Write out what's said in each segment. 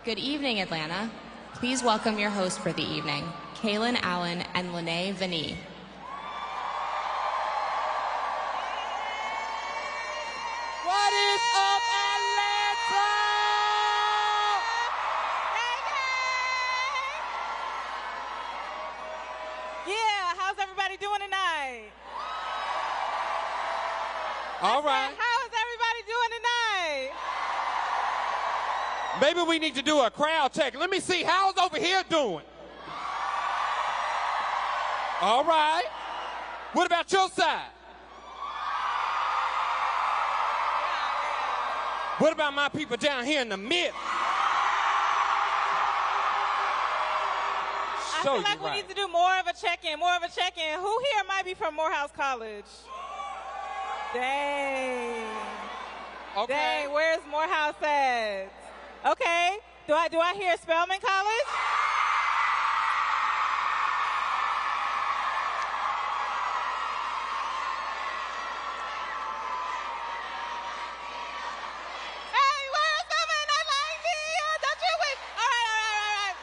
Good evening, Atlanta. Please welcome your hosts for the evening, Kaylin Allen and Lene Vanee. What is up, Atlanta? Yeah, how's everybody doing tonight? All right. How is everybody doing tonight? Maybe we need to do a crowd check. Let me see, how's over here doing? All right. What about your side? What about my people down here in the middle? I feel like we need to do more of a check-in, Who here might be from Morehouse College? Dang. Okay. Dang, where's Morehouse at? Okay. Do I hear Spelman College? Hey, where's Spelman? Not lying to you. Don't you wait. All right.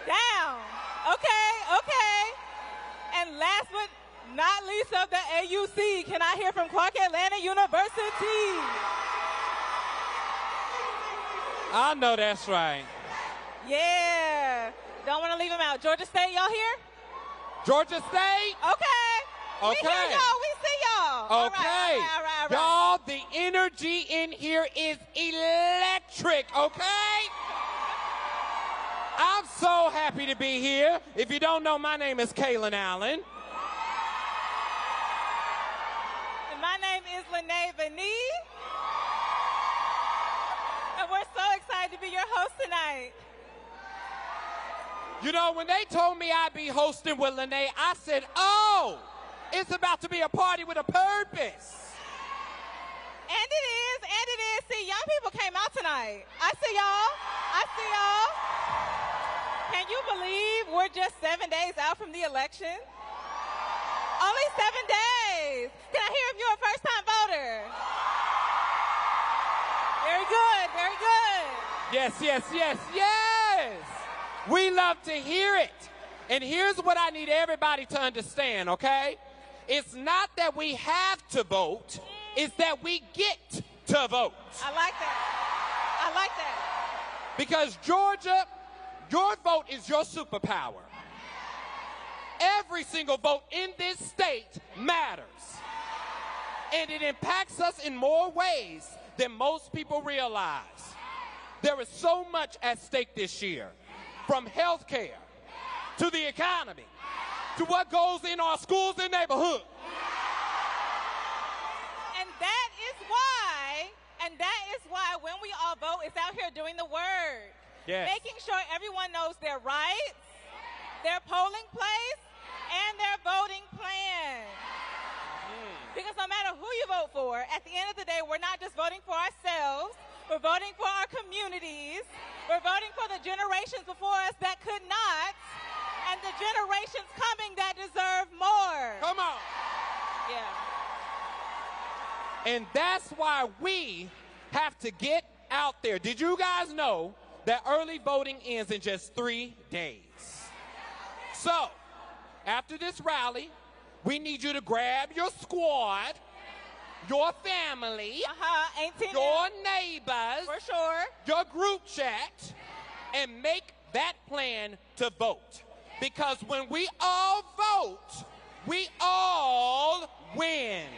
Down. Okay. And last but not least of the AUC, can I hear from Clark Atlanta University? I know that's right. Yeah. Don't want to leave them out. Georgia State, y'all here? Georgia State? Okay. We Okay. hear y'all. We see y'all. Okay. All right. Y'all, the energy in here is electric, okay? I'm so happy to be here. If you don't know, my name is Kaylin Allen. And my name is Lene Vanee. And we're so excited to be your host tonight. You know, when they told me I'd be hosting with Lene, I said, oh, it's about to be a party with a purpose. And it is. See, young people came out tonight. I see y'all. Can you believe we're just 7 days out from the election? Only 7 days. Can I hear if you're a first-time voter? Very good. Yes. We love to hear it. And here's what I need everybody to understand, okay? It's not that we have to vote, it's that we get to vote. I like that. Because Georgia, your vote is your superpower. Every single vote in this state matters. And it impacts us in more ways than most people realize. There is so much at stake this year, from health care to the economy to what goes in our schools and neighborhoods. And that is why when we all vote, it's out here doing the work. Yes. Making sure everyone knows their rights, their polling place, and their voting plan. Because no matter who you vote for, at the end of the day, we're not just voting for ourselves. We're voting for our communities. We're voting for the generations before us that could not, and the generations coming that deserve more. Come on. Yeah. And that's why we have to get out there. Did you guys know that early voting ends in just 3 days? So, after this rally, we need you to grab your squad, your family, 18 your neighbors, for sure, your group chat, and make that plan to vote. Because when we all vote, we all win.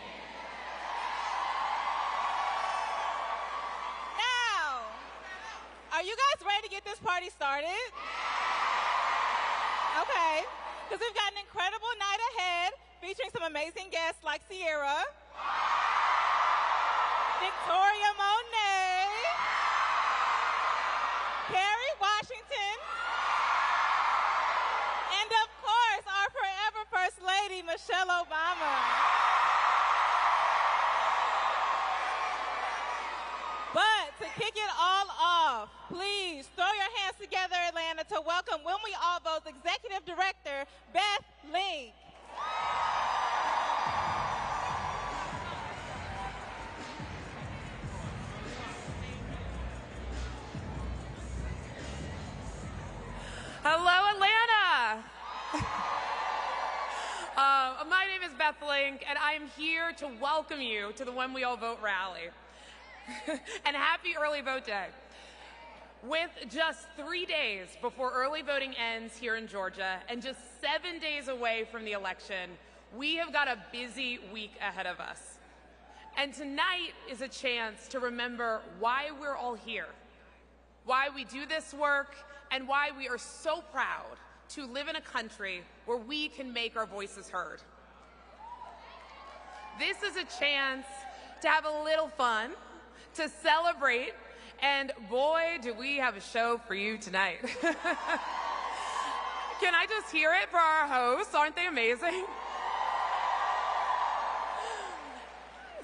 Are you guys ready to get this party started? Okay, because we've got an incredible night ahead featuring some amazing guests like Sierra, Victoria Monet, Kerry Washington, and of course, our forever First Lady, Michelle Obama. But to kick it all off, please throw your hands together, Atlanta, to welcome When We All Vote's Executive Director, Beth Link. Link, and I am here to welcome you to the When We All Vote rally. And happy early vote day. With just 3 days before early voting ends here in Georgia and just 7 days away from the election, we have got a busy week ahead of us. And tonight is a chance to remember why we're all here, why we do this work, and why we are so proud to live in a country where we can make our voices heard. This is a chance to have a little fun, to celebrate, and boy, do we have a show for you tonight. Can I just hear it for our hosts? Aren't they amazing?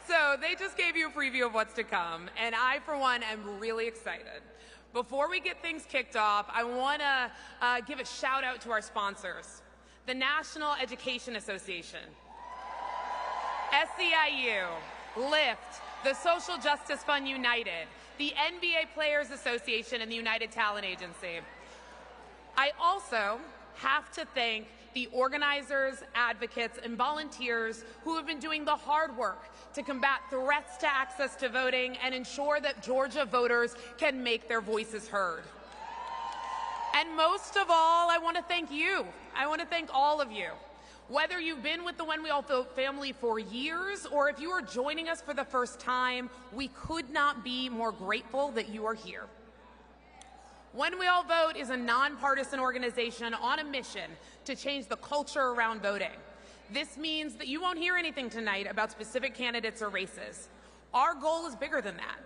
So they just gave you a preview of what's to come, and I, for one, am really excited. Before we get things kicked off, I want to give a shout out to our sponsors, the National Education Association, SEIU, LIFT, the Social Justice Fund United, the NBA Players Association, and the United Talent Agency. I also have to thank the organizers, advocates, and volunteers who have been doing the hard work to combat threats to access to voting and ensure that Georgia voters can make their voices heard. And most of all, I want to thank you. I want to thank all of you. Whether you've been with the When We All Vote family for years or if you are joining us for the first time, we could not be more grateful that you are here. When We All Vote is a nonpartisan organization on a mission to change the culture around voting. This means that you won't hear anything tonight about specific candidates or races. Our goal is bigger than that.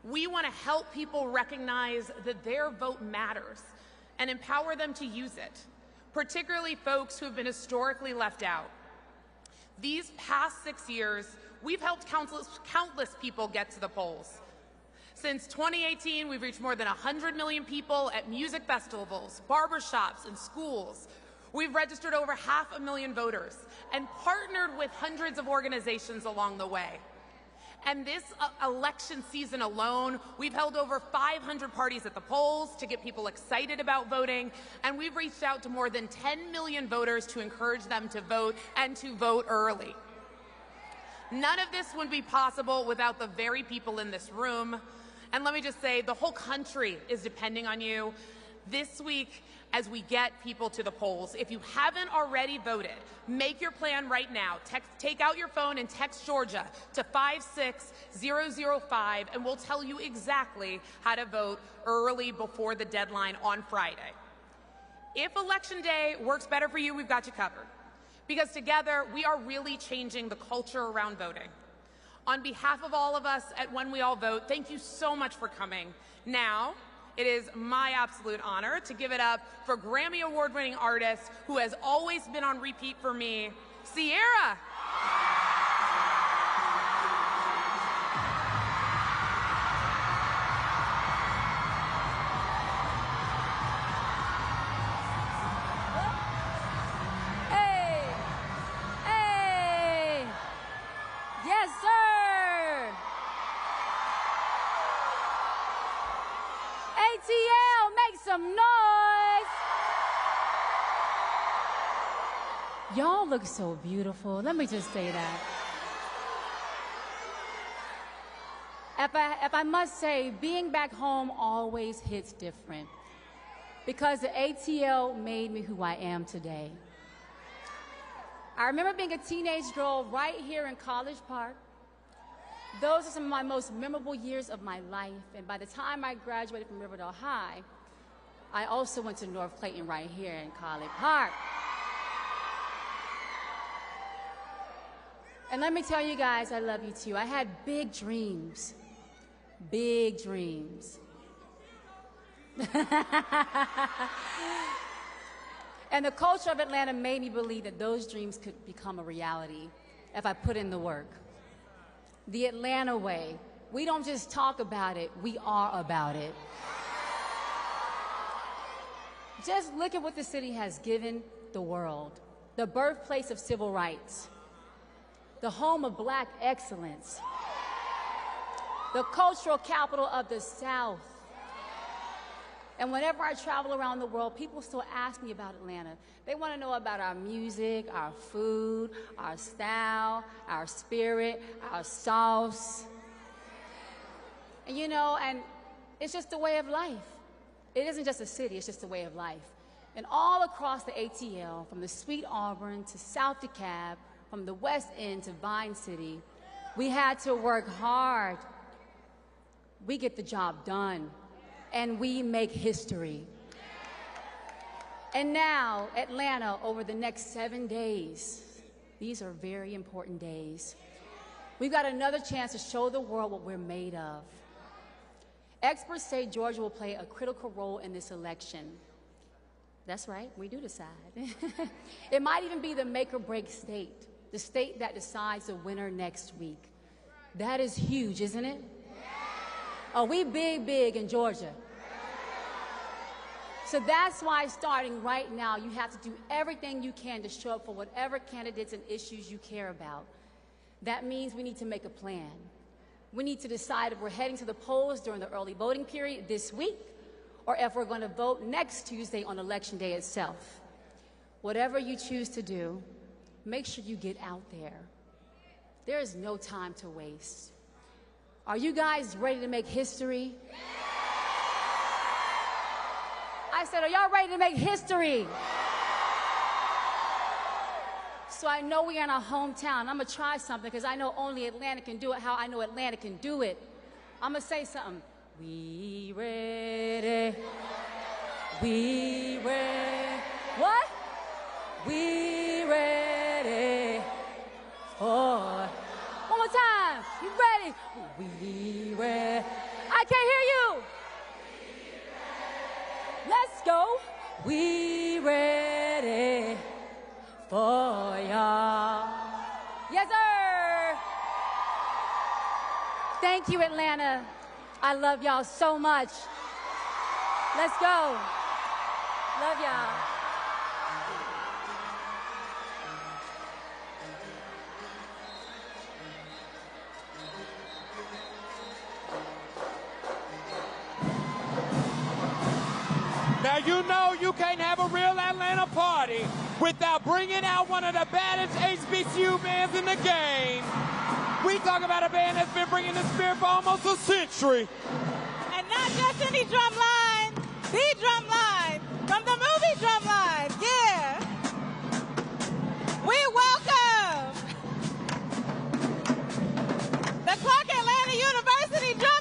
We want to help people recognize that their vote matters and empower them to use it, particularly folks who have been historically left out. These past 6 years, we've helped countless people get to the polls. Since 2018, we've reached more than 100 million people at music festivals, barbershops, and schools. We've registered over 500,000 voters and partnered with hundreds of organizations along the way. And this election season alone, we've held over 500 parties at the polls to get people excited about voting, and we've reached out to more than 10 million voters to encourage them to vote and to vote early. None of this would be possible without the very people in this room. And let me just say, the whole country is depending on you this week as we get people to the polls. If you haven't already voted, make your plan right now. Take out your phone and text Georgia to 56005, and we'll tell you exactly how to vote early before the deadline on Friday. If Election Day works better for you, we've got you covered, because together we are really changing the culture around voting. On behalf of all of us at When We All Vote, thank you so much for coming. Now, it is my absolute honor to give it up for Grammy Award-winning artist who has always been on repeat for me, Sierra. Hey, hey, yes, sir. ATL, make some noise. Y'all look so beautiful. Let me just say that. If I must say, being back home always hits different, because the ATL made me who I am today. I remember being a teenage girl right here in College Park. Those are some of my most memorable years of my life, and by the time I graduated from Riverdale High, I also went to North Clayton right here in College Park. And let me tell you guys, I love you too. I had big dreams. Big dreams. And the culture of Atlanta made me believe that those dreams could become a reality if I put in the work. The Atlanta way. We don't just talk about it, we are about it. Just look at what the city has given the world. The birthplace of civil rights. The home of Black excellence. The cultural capital of the South. And whenever I travel around the world, people still ask me about Atlanta. They want to know about our music, our food, our style, our spirit, our sauce. And you know, and it's just a way of life. It isn't just a city, it's just a way of life. And all across the ATL, from the Sweet Auburn to South DeKalb, from the West End to Vine City, we had to work hard. We get the job done, and we make history. And now, Atlanta, over the next 7 days, these are very important days, we've got another chance to show the world what we're made of. Experts say Georgia will play a critical role in this election. That's right, we do decide. It might even be the make or break state, the state that decides the winner next week. That is huge, isn't it? Oh, we big in Georgia. So that's why starting right now, you have to do everything you can to show up for whatever candidates and issues you care about. That means we need to make a plan. We need to decide if we're heading to the polls during the early voting period this week, or if we're going to vote next Tuesday on Election Day itself. Whatever you choose to do, make sure you get out there. There is no time to waste. Are you guys ready to make history? I said, are y'all ready to make history? So I know we are in our hometown. I'm going to try something because I know only Atlanta can do it how I know Atlanta can do it. I'm going to say something. We ready. We ready. What? We ready for. One more time. You ready? We ready. I can't hear you. Let's go. We ready for y'all. Yes, sir. Thank you, Atlanta. I love y'all so much. Let's go. Love y'all. Now you know you can't have a real Atlanta party without bringing out one of the baddest HBCU bands in the game. We talk about a band that's been bringing the spirit for almost a century. And not just any drum line, the drum line from the movie Drumline. Yeah. We welcome the Clark Atlanta University Drumline.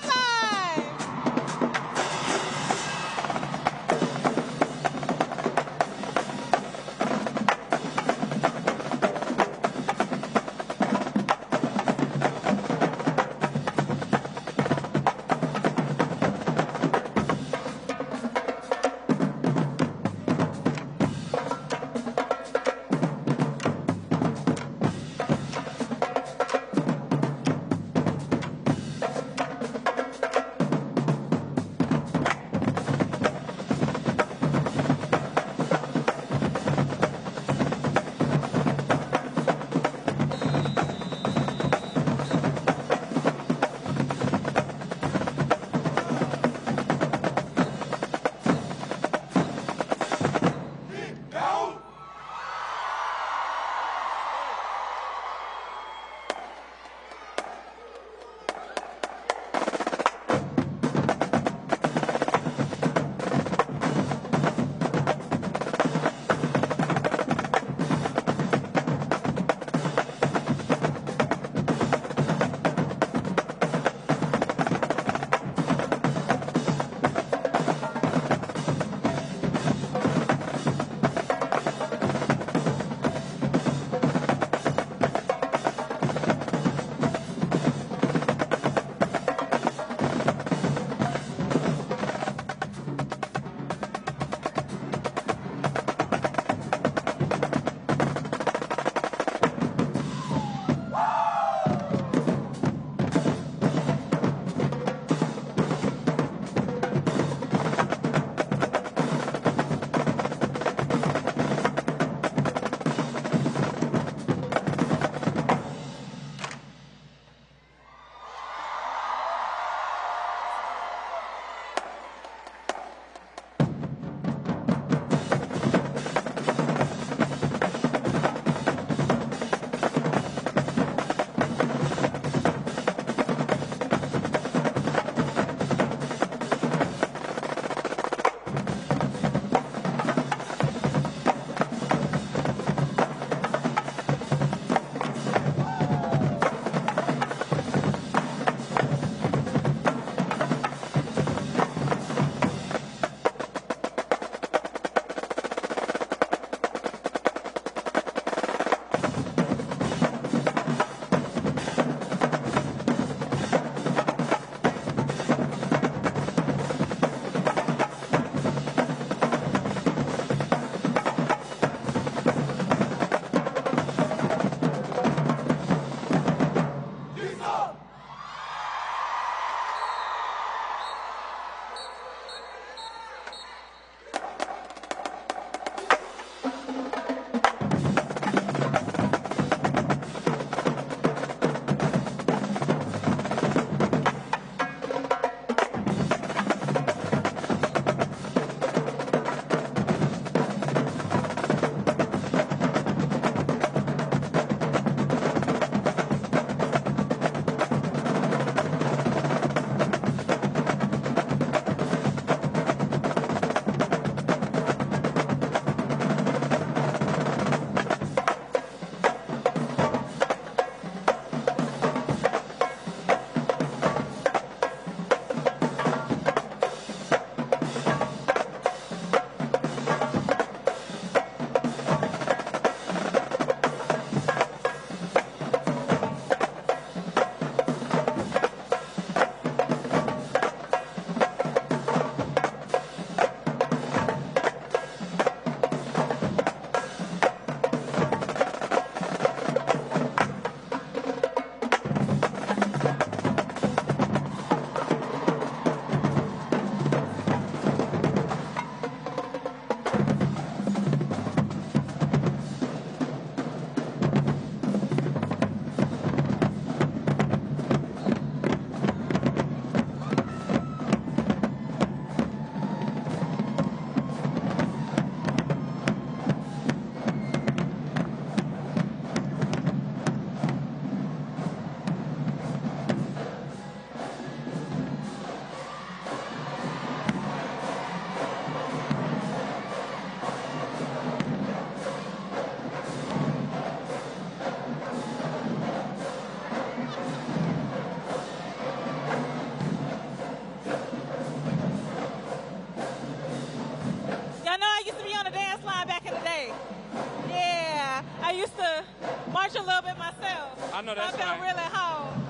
I know that's I feel right. really home.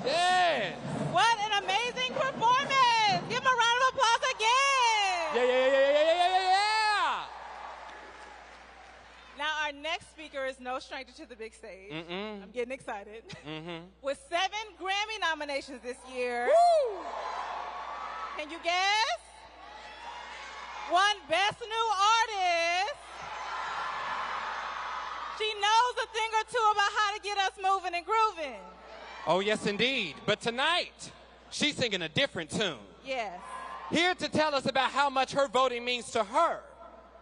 Yes. What an amazing performance! Give them a round of applause again. Yeah. Now our next speaker is no stranger to the big stage. I'm getting excited. With 7 Grammy nominations this year. Woo! Can you guess? 1 Best New Artist. She knows a thing or two about how to get us moving and grooving. Oh, yes, indeed. But tonight, she's singing a different tune. Yes. Here to tell us about how much her voting means to her,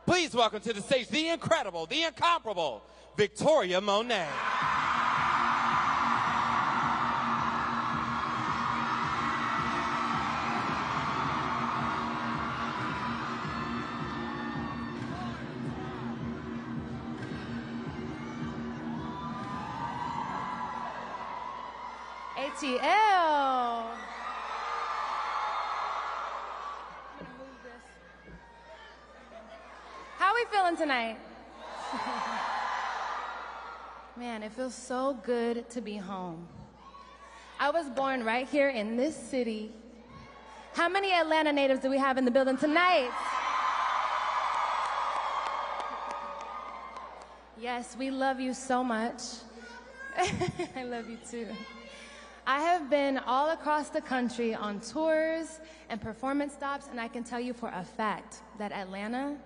please welcome to the stage the incredible, the incomparable, Victoria Monet. ATL. How are we feeling tonight? Man, it feels so good to be home. I was born right here in this city. How many Atlanta natives do we have in the building tonight? Yes, we love you so much. I love you too. I have been all across the country on tours and performance stops, and I can tell you for a fact that Atlanta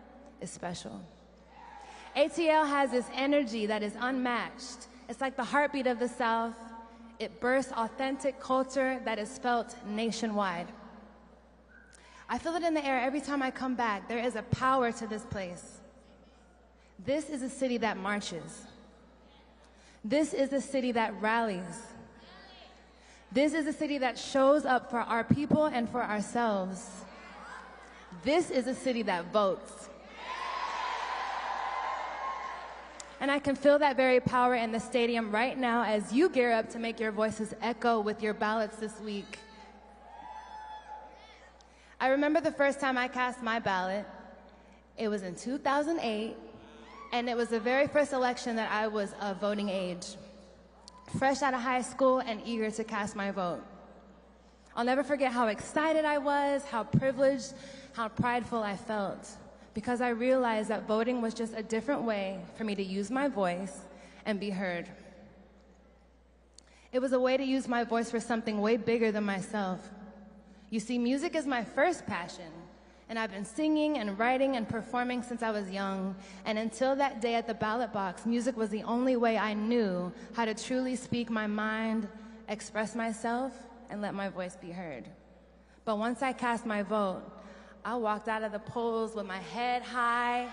is special. ATL has this energy that is unmatched. It's like the heartbeat of the South. It bursts authentic culture that is felt nationwide. I feel it in the air every time I come back. There is a power to this place. This is a city that marches. This is a city that rallies. This is a city that shows up for our people and for ourselves. This is a city that votes. And I can feel that very power in the stadium right now as you gear up to make your voices echo with your ballots this week. I remember the first time I cast my ballot. It was in 2008. And it was the very first election that I was of voting age. Fresh out of high school and eager to cast my vote. I'll never forget how excited I was, how privileged, how prideful I felt, because I realized that voting was just a different way for me to use my voice and be heard. It was a way to use my voice for something way bigger than myself. You see, music is my first passion. And I've been singing and writing and performing since I was young. And until that day at the ballot box, music was the only way I knew how to truly speak my mind, express myself, and let my voice be heard. But once I cast my vote, I walked out of the polls with my head high,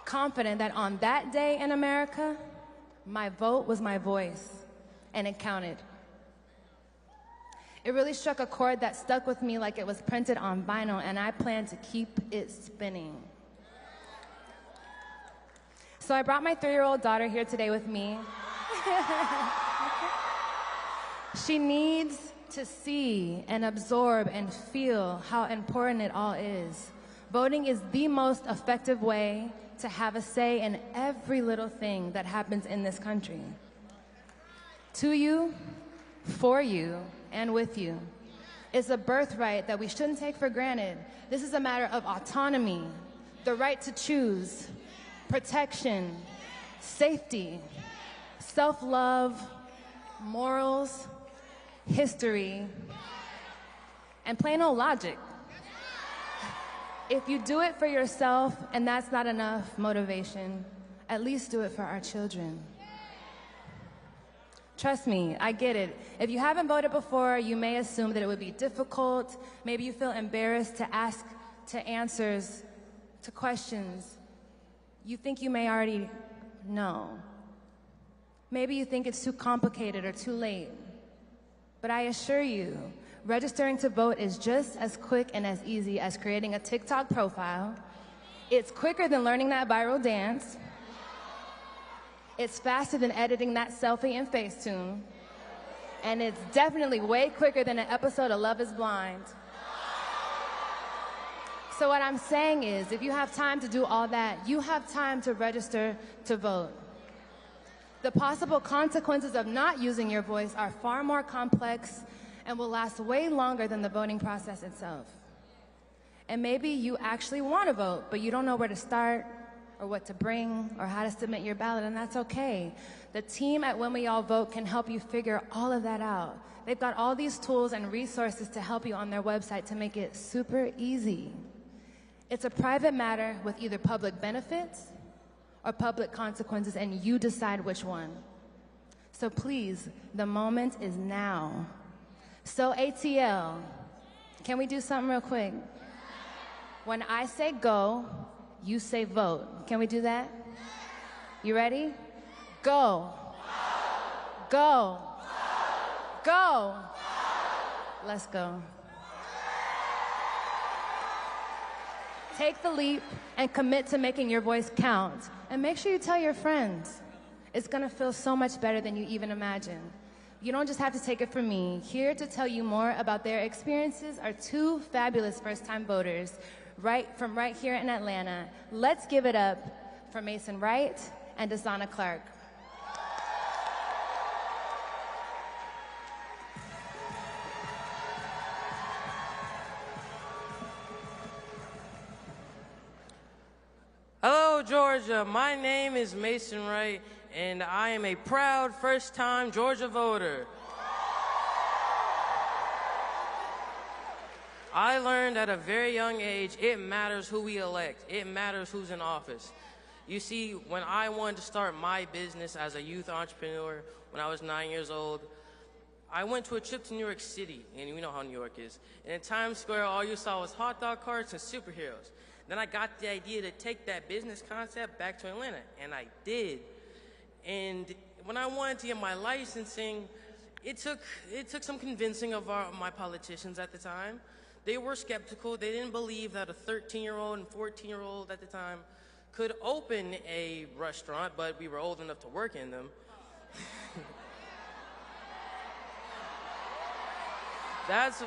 confident that on that day in America, my vote was my voice, and it counted. It really struck a chord that stuck with me like it was printed on vinyl, and I plan to keep it spinning. So I brought my 3-year-old daughter here today with me. She needs to see and absorb and feel how important it all is. Voting is the most effective way to have a say in every little thing that happens in this country. To you, for you, and with you. It's a birthright that we shouldn't take for granted. This is a matter of autonomy, the right to choose, protection, safety, self-love, morals, history, and plain old logic. If you do it for yourself and that's not enough motivation, at least do it for our children. Trust me, I get it. If you haven't voted before, you may assume that it would be difficult. Maybe you feel embarrassed to ask to answers to questions you think you may already know. Maybe you think it's too complicated or too late. But I assure you, registering to vote is just as quick and as easy as creating a TikTok profile. It's quicker than learning that viral dance. It's faster than editing that selfie in Facetune. And it's definitely way quicker than an episode of Love is Blind. So what I'm saying is, if you have time to do all that, you have time to register to vote. The possible consequences of not using your voice are far more complex and will last way longer than the voting process itself. And maybe you actually want to vote, but you don't know where to start or what to bring or how to submit your ballot, and that's okay. The team at When We All Vote can help you figure all of that out. They've got all these tools and resources to help you on their website to make it super easy. It's a private matter with either public benefits or public consequences, and you decide which one. So please, the moment is now. So ATL, can we do something real quick? When I say go, you say vote. Can we do that? You ready? Go. Go. Go. Let's go. Take the leap and commit to making your voice count. And make sure you tell your friends. It's gonna feel so much better than you even imagine. You don't just have to take it from me. Here to tell you more about their experiences are two fabulous first-time voters right here in Atlanta. Let's give it up for Mason Wright and Desana Clark. Hello, Georgia. My name is Mason Wright, and I am a proud first-time Georgia voter. I learned at a very young age, it matters who we elect. It matters who's in office. You see, when I wanted to start my business as a youth entrepreneur when I was 9 years old, I went to a trip to New York City, and you know how New York is. And in Times Square, all you saw was hot dog carts and superheroes. Then I got the idea to take that business concept back to Atlanta, and I did. And when I wanted to get my licensing, it took some convincing of my politicians at the time. They were skeptical. They didn't believe that a 13-year-old and 14-year-old at the time could open a restaurant, but we were old enough to work in them. That's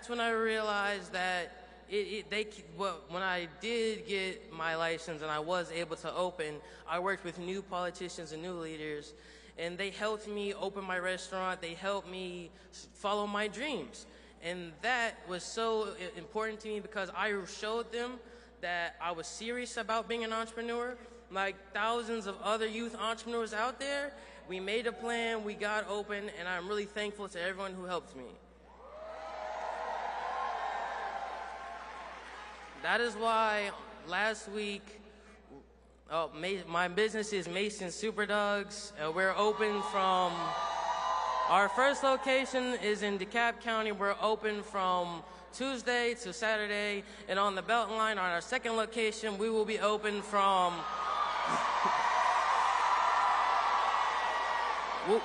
when I realized that when I did get my license and I was able to open, I worked with new politicians and new leaders, and they helped me open my restaurant. They helped me follow my dreams. And that was so important to me because I showed them that I was serious about being an entrepreneur. Like thousands of other youth entrepreneurs out there, we made a plan, we got open, and I'm really thankful to everyone who helped me. That is why last week, my business is Mason Super Dogs. We're open from, our first location is in DeKalb County. We're open from Tuesday to Saturday. And on the Beltline, on our second location, we will be open from,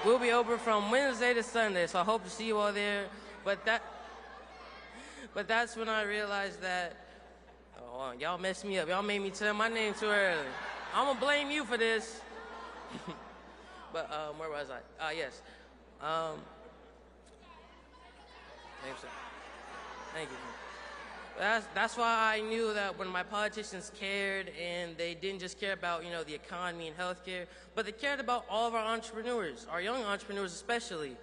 we'll be open from Wednesday to Sunday. So I hope to see you all there. But that's when I realized that, oh, y'all messed me up. Y'all made me tell my name too early. I'm gonna blame you for this. But where was I? Yes. Thank you. That's why I knew that when my politicians cared, and they didn't just care about, you know, the economy and healthcare, but they cared about all of our entrepreneurs, our young entrepreneurs especially.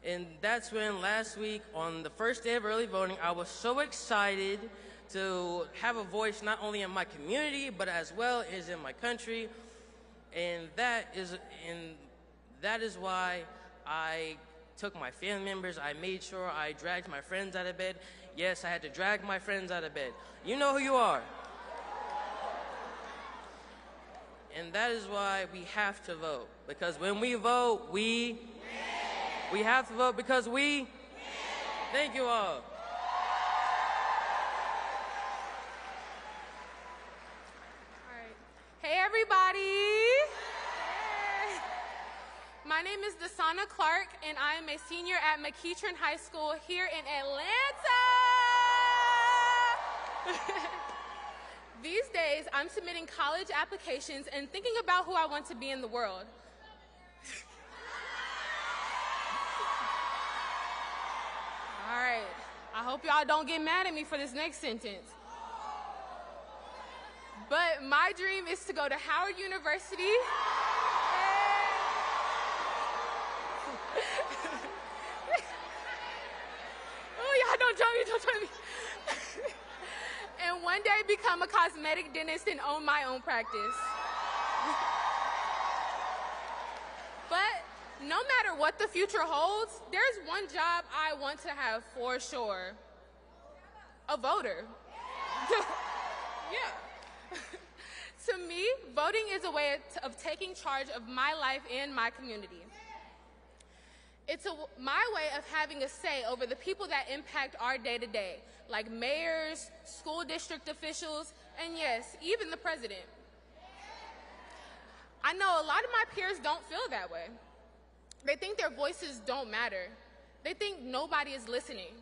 And that's when last week, on the first day of early voting, I was so excited to have a voice not only in my community, but as well as in my country. And that is why I took my family members. I made sure I dragged my friends out of bed. Yes, I had to drag my friends out of bed. You know who you are. And that is why we have to vote. Because when we vote, we have to vote because we. Thank you all. Hey, everybody. Hey. My name is Desana Clark, and I am a senior at McEachern High School here in Atlanta. These days, I'm submitting college applications and thinking about who I want to be in the world. All right. I hope y'all don't get mad at me for this next sentence. But my dream is to go to Howard University. Oh, y'all don't join me, don't join me. And one day become a cosmetic dentist and own my own practice. But no matter what the future holds, there's one job I want to have for sure. A voter. Yeah. To me, voting is a way of taking charge of my life and my community. It's my way of having a say over the people that impact our day-to-day, like mayors, school district officials, and yes, even the president. I know a lot of my peers don't feel that way. They think their voices don't matter. They think nobody is listening.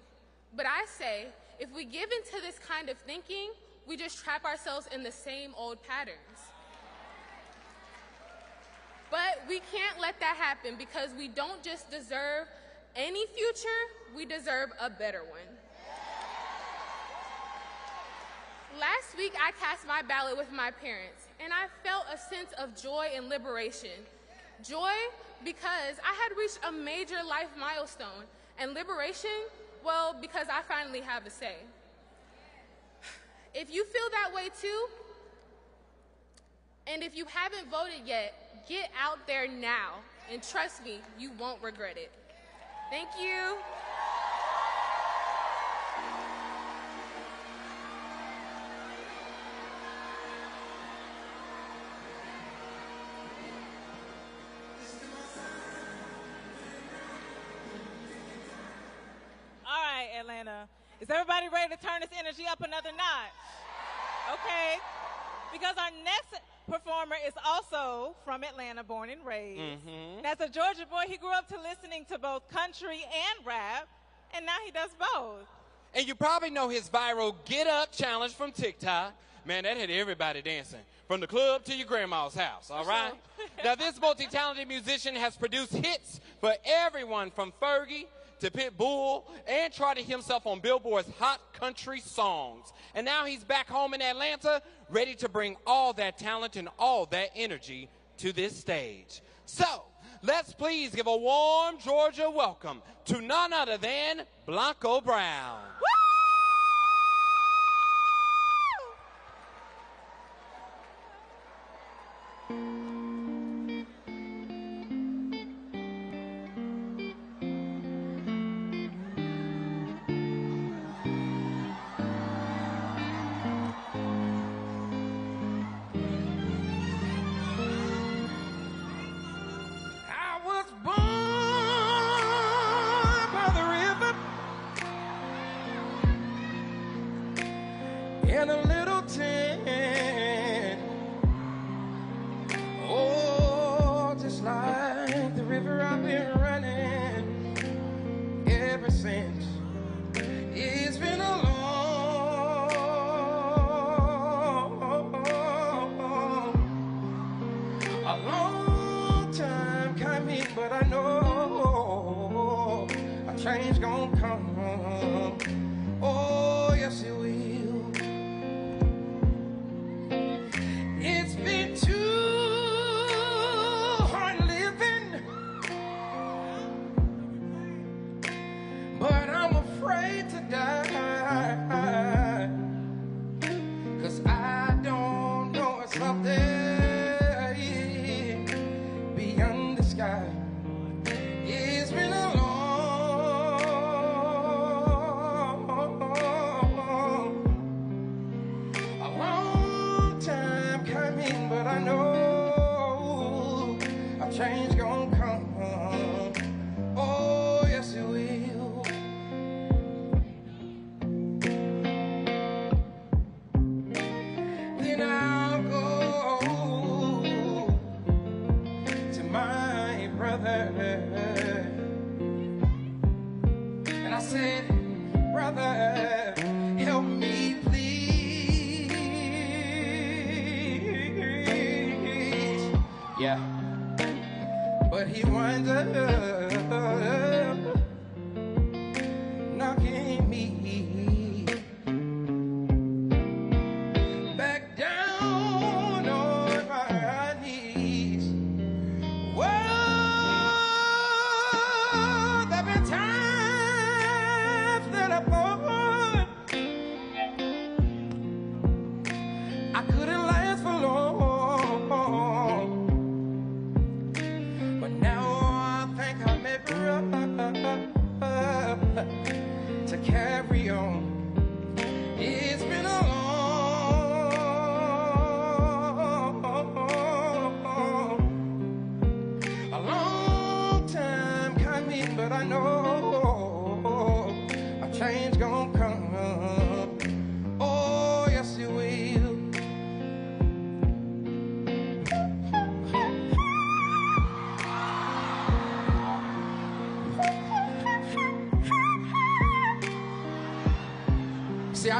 But I say, if we give into this kind of thinking, we just trap ourselves in the same old patterns. But we can't let that happen because we don't just deserve any future, we deserve a better one. Last week, I cast my ballot with my parents, and I felt a sense of joy and liberation. Joy because I had reached a major life milestone, and liberation, well, because I finally have a say. If you feel that way too, and if you haven't voted yet, get out there now, and trust me, you won't regret it. Thank you. All right, Atlanta. Is everybody ready to turn this energy up another notch? Okay. Because our next performer is also from Atlanta, born and raised. And as a Georgia boy, he grew up to listening to both country and rap, and now he does both. And you probably know his viral Get Up challenge from TikTok. Man, that had everybody dancing, from the club to your grandma's house, all right? Now, this multi-talented musician has produced hits for everyone from Fergie to Pitbull, and charted himself on Billboard's Hot Country Songs. And now he's back home in Atlanta, ready to bring all that talent and all that energy to this stage. So, let's please give a warm Georgia welcome to none other than Blanco Brown. In a little tent, oh, just like the river I've been running ever since. It's been a long time coming, but I know a change gonna come. Oh, yes it will. It's been too hard living, but I'm afraid to die, 'cause I don't know what's up there beyond the sky. It's been a long time coming, but I know a change gonna come. Oh, yes it will. Then I'll go to my brother, and I said, brother, help me please. Yeah, but he winds up knocking me back down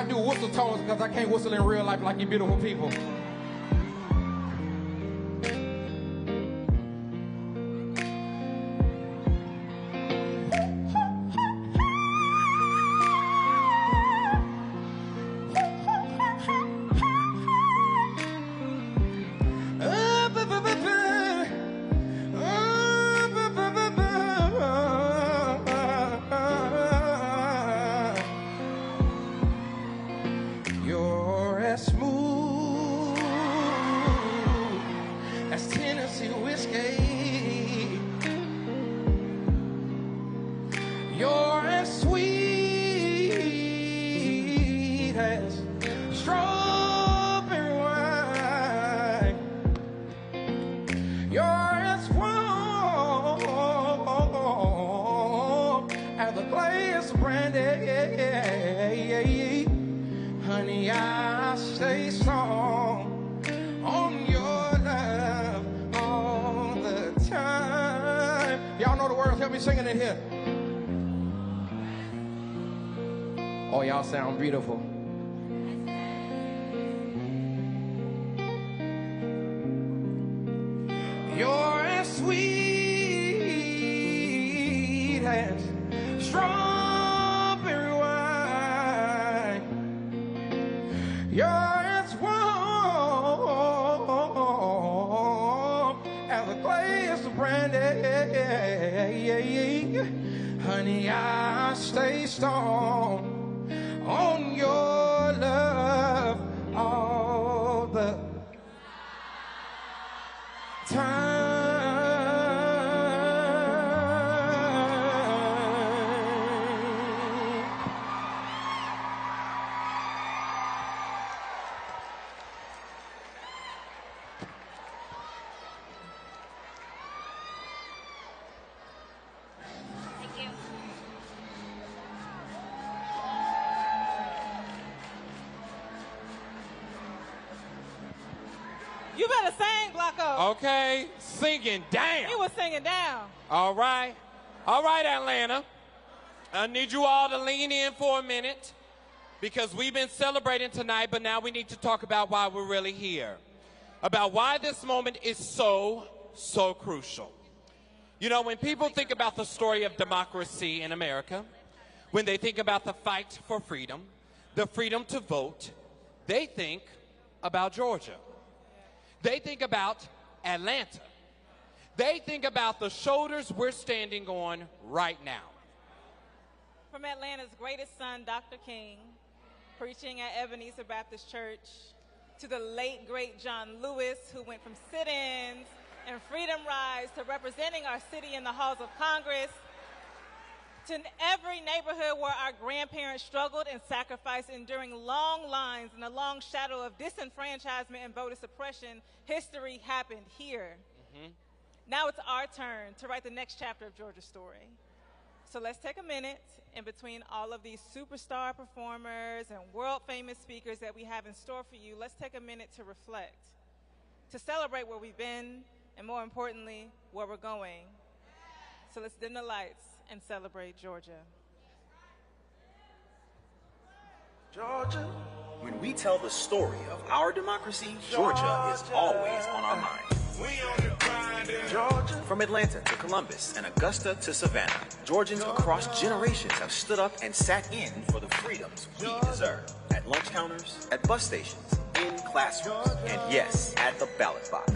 I do whistle tones because I can't whistle in real life like you beautiful people. Singing it here. Oh, y'all sound beautiful. You're as sweet as strawberry wine. You're as warm as a glass of brandy. Honey, I stay strong on your love all the time. You better sing, Blanco. Okay, singing down. You were singing down. All right. All right, Atlanta. I need you all to lean in for a minute because we've been celebrating tonight, but now we need to talk about why we're really here, about why this moment is so crucial. You know, when people think about the story of democracy in America, when they think about the fight for freedom, the freedom to vote, they think about Georgia. They think about Atlanta. They think about the shoulders we're standing on right now. From Atlanta's greatest son, Dr. King, preaching at Ebenezer Baptist Church, to the late, great John Lewis, who went from sit-ins and freedom rides to representing our city in the halls of Congress, to every neighborhood where our grandparents struggled and sacrificed, enduring long lines in the long shadow of disenfranchisement and voter suppression, history happened here. Now it's our turn to write the next chapter of Georgia's story. So let's take a minute in between all of these superstar performers and world-famous speakers that we have in store for you. Let's take a minute to reflect, to celebrate where we've been, and more importantly, where we're going. So let's dim the lights and celebrate Georgia. Georgia. When we tell the story of our democracy, Georgia is always on our minds. Georgia. From Atlanta to Columbus and Augusta to Savannah, Georgians across generations have stood up and sat in for the freedoms we deserve. At lunch counters, at bus stations, in classrooms, and yes, at the ballot box.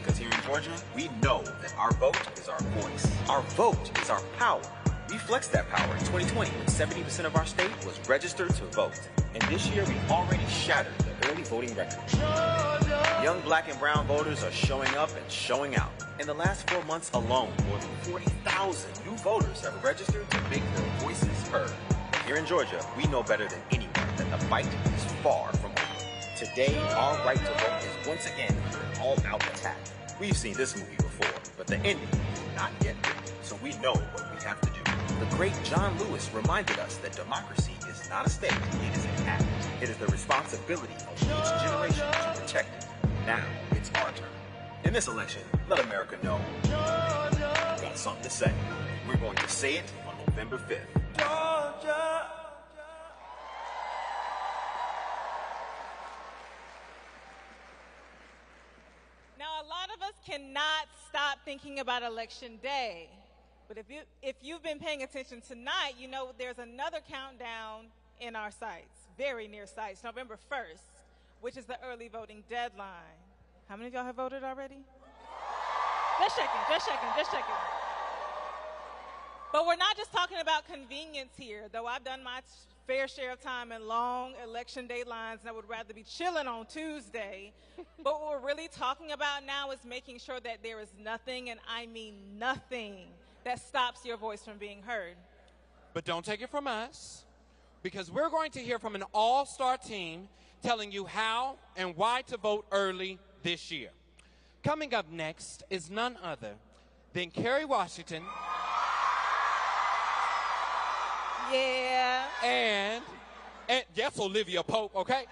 Because here in Georgia, we know that our vote is our voice. Our vote is our power. We flexed that power in 2020 when 70% of our state was registered to vote. And this year, we already shattered the early voting record. Young black and brown voters are showing up and showing out. In the last 4 months alone, more than 40,000 new voters have registered to make their voices heard. But here in Georgia, we know better than anyone that the fight is far from over. Today, our right to vote is once again under an all-out attack. We've seen this movie before, but the ending is not yet written, so we know what we have to do. The great John Lewis reminded us that democracy is not a state, it is an act. It is the responsibility of each generation to protect it. Now, it's our turn. In this election, let America know we've got something to say. We're going to say it on November 5th. Georgia. us cannot stop thinking about Election Day. But if you've been paying attention tonight, you know there's another countdown in our sights, very near sights, November 1st, which is the early voting deadline. How many of y'all have voted already? Just checking. But we're not just talking about convenience here, though I've done my fair share of time in long election day lines, and I would rather be chilling on Tuesday. But what we're really talking about now is making sure that there is nothing, and I mean nothing, that stops your voice from being heard. But don't take it from us, because we're going to hear from an all-star team telling you how and why to vote early this year. Coming up next is none other than Kerry Washington. Yeah. And yes, Olivia Pope, okay?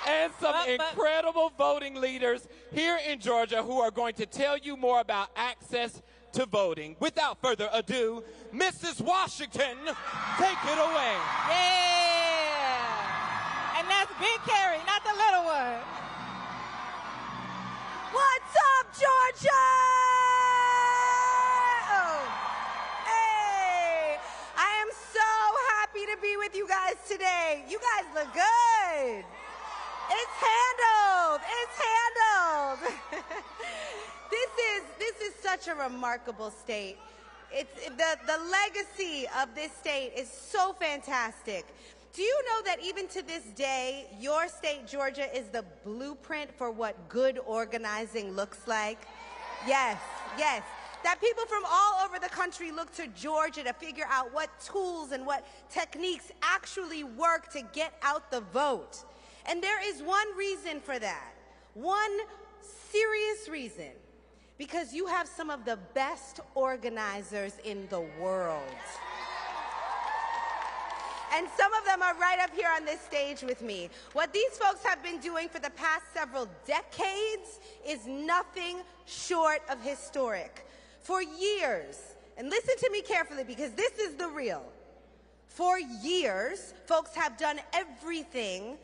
And some incredible voting leaders here in Georgia who are going to tell you more about access to voting. Without further ado, Mrs. Washington, take it away. Yeah. And that's Big Carrie, not the little one. What's up, Georgia? I am so happy to be with you guys today. You guys look good. It's handled. This is such a remarkable state. It's the legacy of this state is so fantastic. Do you know that even to this day, your state, Georgia, is the blueprint for what good organizing looks like? Yes. That people from all over the country look to Georgia to figure out what tools and what techniques actually work to get out the vote. And there is one reason for that. One serious reason. Because you have some of the best organizers in the world. And some of them are right up here on this stage with me. What these folks have been doing for the past several decades is nothing short of historic. For years, and listen to me carefully because this is the real. For years, folks have done everything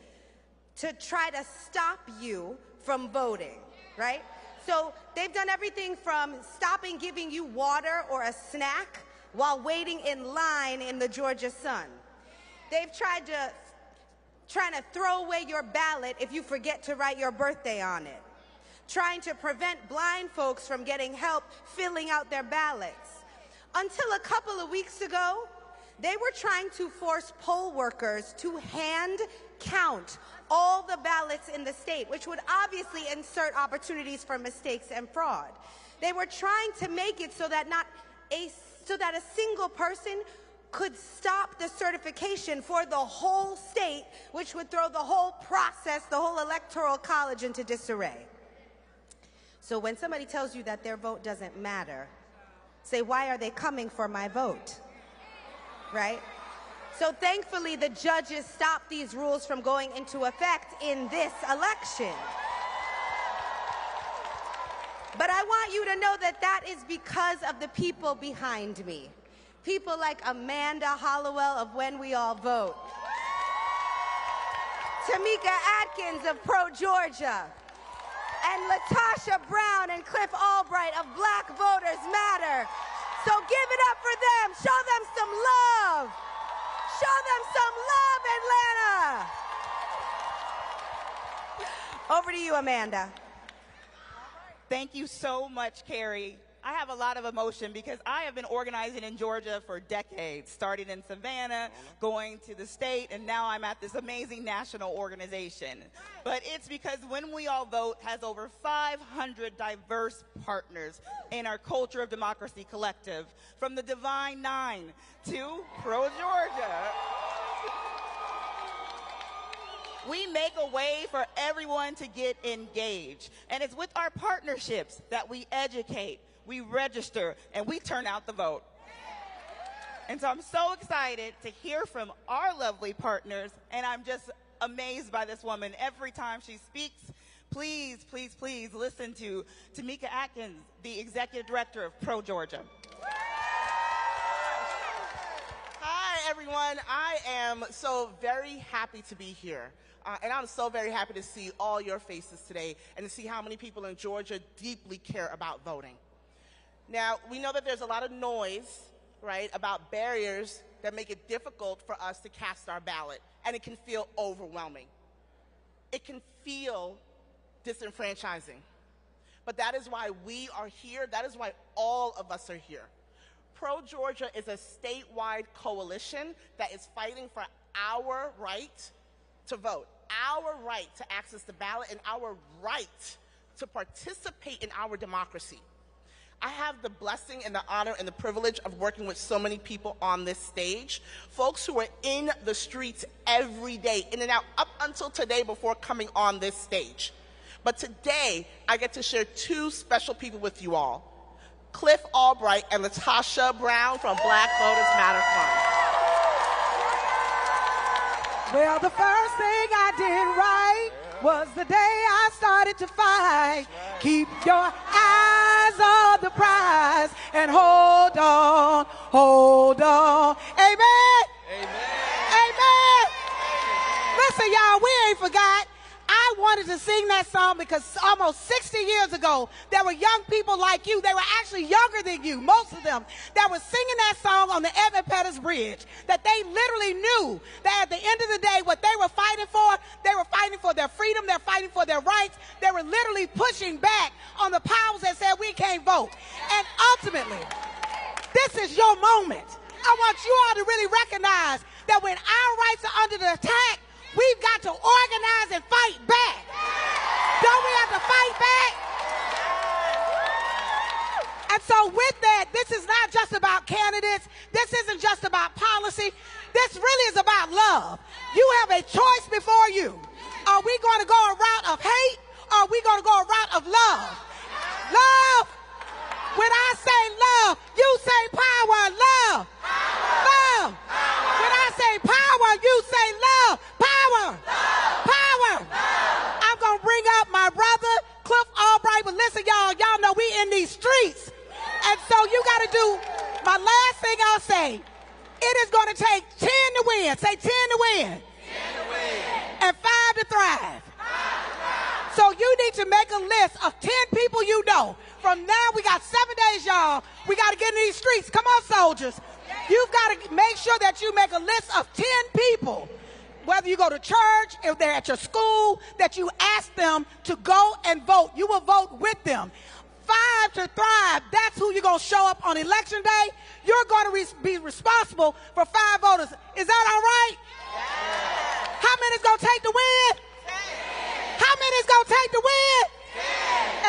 to try to stop you from voting, right? So they've done everything from stopping giving you water or a snack while waiting in line in the Georgia sun. They've tried to throw away your ballot if you forget to write your birthday on it. Trying to prevent blind folks from getting help filling out their ballots. Until a couple of weeks ago, they were trying to force poll workers to hand count all the ballots in the state, which would obviously insert opportunities for mistakes and fraud. They were trying to make it so that a single person could stop the certification for the whole state, which would throw the whole process, the whole electoral college into disarray. So when somebody tells you that their vote doesn't matter, say, why are they coming for my vote? Right? So thankfully, the judges stopped these rules from going into effect in this election. But I want you to know that that is because of the people behind me. People like Amanda Hollowell of When We All Vote. Tamika Atkins of Pro Georgia. And Latasha Brown and Cliff Albright of Black Voters Matter. So give it up for them. Show them some love. Show them some love, Atlanta. Over to you, Amanda. Thank you so much, Carrie. I have a lot of emotion because I have been organizing in Georgia for decades, starting in Savannah, going to the state, and now I'm at this amazing national organization. But it's because When We All Vote has over 500 diverse partners in our Culture of Democracy collective, from the Divine Nine to Pro Georgia. We make a way for everyone to get engaged. And it's with our partnerships that we educate, we register, and we turn out the vote. And so I'm so excited to hear from our lovely partners, and I'm just amazed by this woman. Every time she speaks, please, please, please listen to Tamika Atkins, the Executive Director of Pro Georgia. Hi, everyone. I am so very happy to be here. And I'm so very happy to see all your faces today and to see how many people in Georgia deeply care about voting. Now, we know that there's a lot of noise, right, about barriers that make it difficult for us to cast our ballot, and it can feel overwhelming. It can feel disenfranchising. But that is why we are here. That is why all of us are here. Pro Georgia is a statewide coalition that is fighting for our right to vote, our right to access the ballot, and our right to participate in our democracy. I have the blessing and the honor and the privilege of working with so many people on this stage, folks who are in the streets every day, in and out, up until today before coming on this stage. But today, I get to share two special people with you all, Cliff Albright and Latasha Brown from Black Voters Matter Fund. Well, the first thing I did right was the day I started to fight. Keep your eyes on the prize and hold on, hold on. Amen? Amen. Amen. Listen, y'all, we ain't forgot. I wanted to sing that song because almost 60 years ago, there were young people like you. They were actually younger than you, most of them, that were singing that song on the Evan Pettus Bridge, that they literally knew that at the end of the day, what they were fighting for their freedom, they're fighting for their rights. They were literally pushing back on the powers that said we can't vote. And ultimately, this is your moment. I want you all to really recognize that when our rights are under the attack, we've got to organize and fight back. Don't we have to fight back? And so with that, this is not just about candidates. This isn't just about policy. This really is about love. You have a choice before you. Are we going to go a route of hate, or are we going to go a route of love? Love. When I say love, you say power. Love. Love. When I say power, you say love. Power. Power. I'm going to bring up my brother, Cliff Albright. But listen, y'all know we in these streets. And so you got to do, my last thing I'll say, it is going to take 10 to win. Say 10 to win. 10 to win. And 5 to thrive. So you need to make a list of 10 people you know. From now, we got 7 days, y'all. We got to get in these streets. Come on, soldiers. You've got to make sure that you make a list of 10 people, whether you go to church, if they're at your school, that you ask them to go and vote. You will vote with them. 5 to thrive, that's who you're going to show up on election day. You're going to be responsible for 5 voters. Is that all right? Yeah. How many is going to take to win? 10. How many is going to take to win? 10.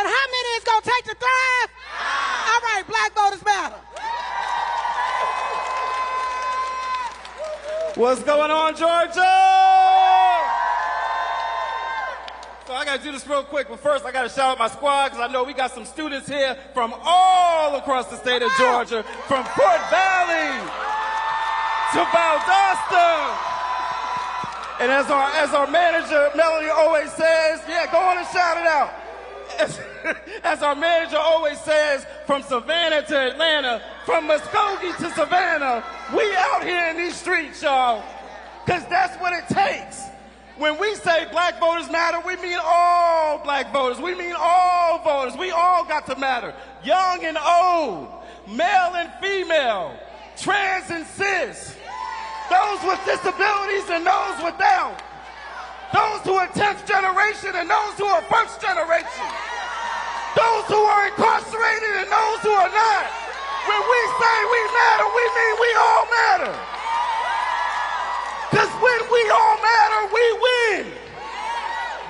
And how many is going to take to thrive? 5. All right, Black Voters Matter. What's going on, Georgia? So I got to do this real quick, but first I got to shout out my squad because I know we got some students here from all across the state of Georgia, from Fort Valley to Valdosta. And as our manager, Melanie, always says, yeah, go on and shout it out. As our manager always says, from Savannah to Atlanta, from Muskogee to Savannah, we out here in these streets, y'all, because that's what it takes. When we say Black Voters Matter, we mean all Black voters. We mean all voters. We all got to matter. Young and old, male and female, trans and cis, those with disabilities and those without, those who are 10th generation and those who are first generation, those who are incarcerated and those who are not. When we say we matter, we mean we all matter. Because when we all matter, we win.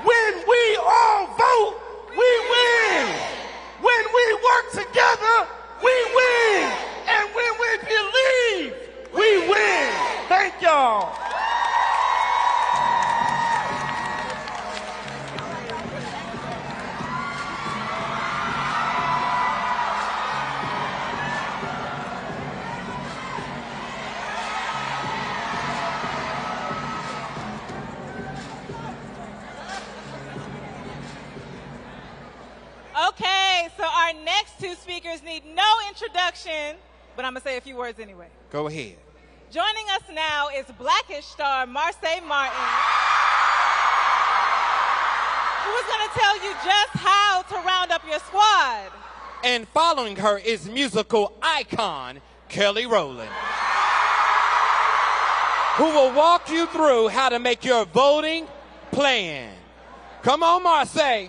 When we all vote, we win. When we work together, we win. And when we believe, we win. Thank y'all. Okay, so our next 2 speakers need no introduction, but I'm going to say a few words anyway. Go ahead. Joining us now is Blackish star Marsai Martin. who's going to tell you just how to round up your squad. And following her is musical icon Kelly Rowland, who will walk you through how to make your voting plan. Come on, Marseille.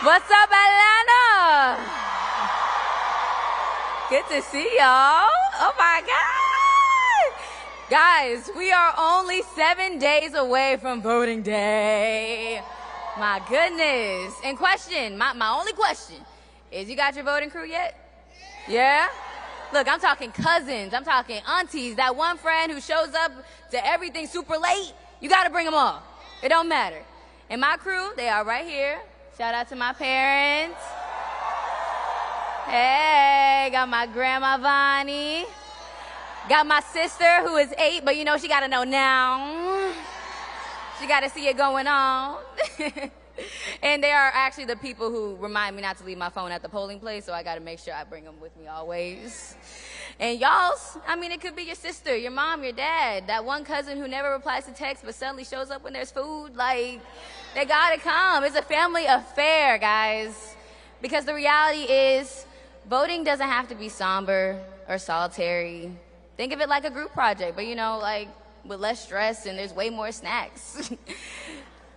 What's up, Atlanta? Good to see y'all. Oh my God. Guys, we are only 7 days away from voting day. My goodness. And question, my only question is, you got your voting crew yet? Yeah? Look, I'm talking cousins. I'm talking aunties. That one friend who shows up to everything super late. You got to bring them all. It don't matter. And my crew, they are right here. Shout out to my parents. Hey, got my grandma Vonnie. Got my sister who is 8, but you know she got to know now. She got to see it going on. And they are actually the people who remind me not to leave my phone at the polling place, so I got to make sure I bring them with me always. And y'all's, I mean, it could be your sister, your mom, your dad, that one cousin who never replies to text but suddenly shows up when there's food. Like, they got to come. It's a family affair, guys. Because the reality is, voting doesn't have to be somber or solitary. Think of it like a group project, but you know, like with less stress and there's way more snacks.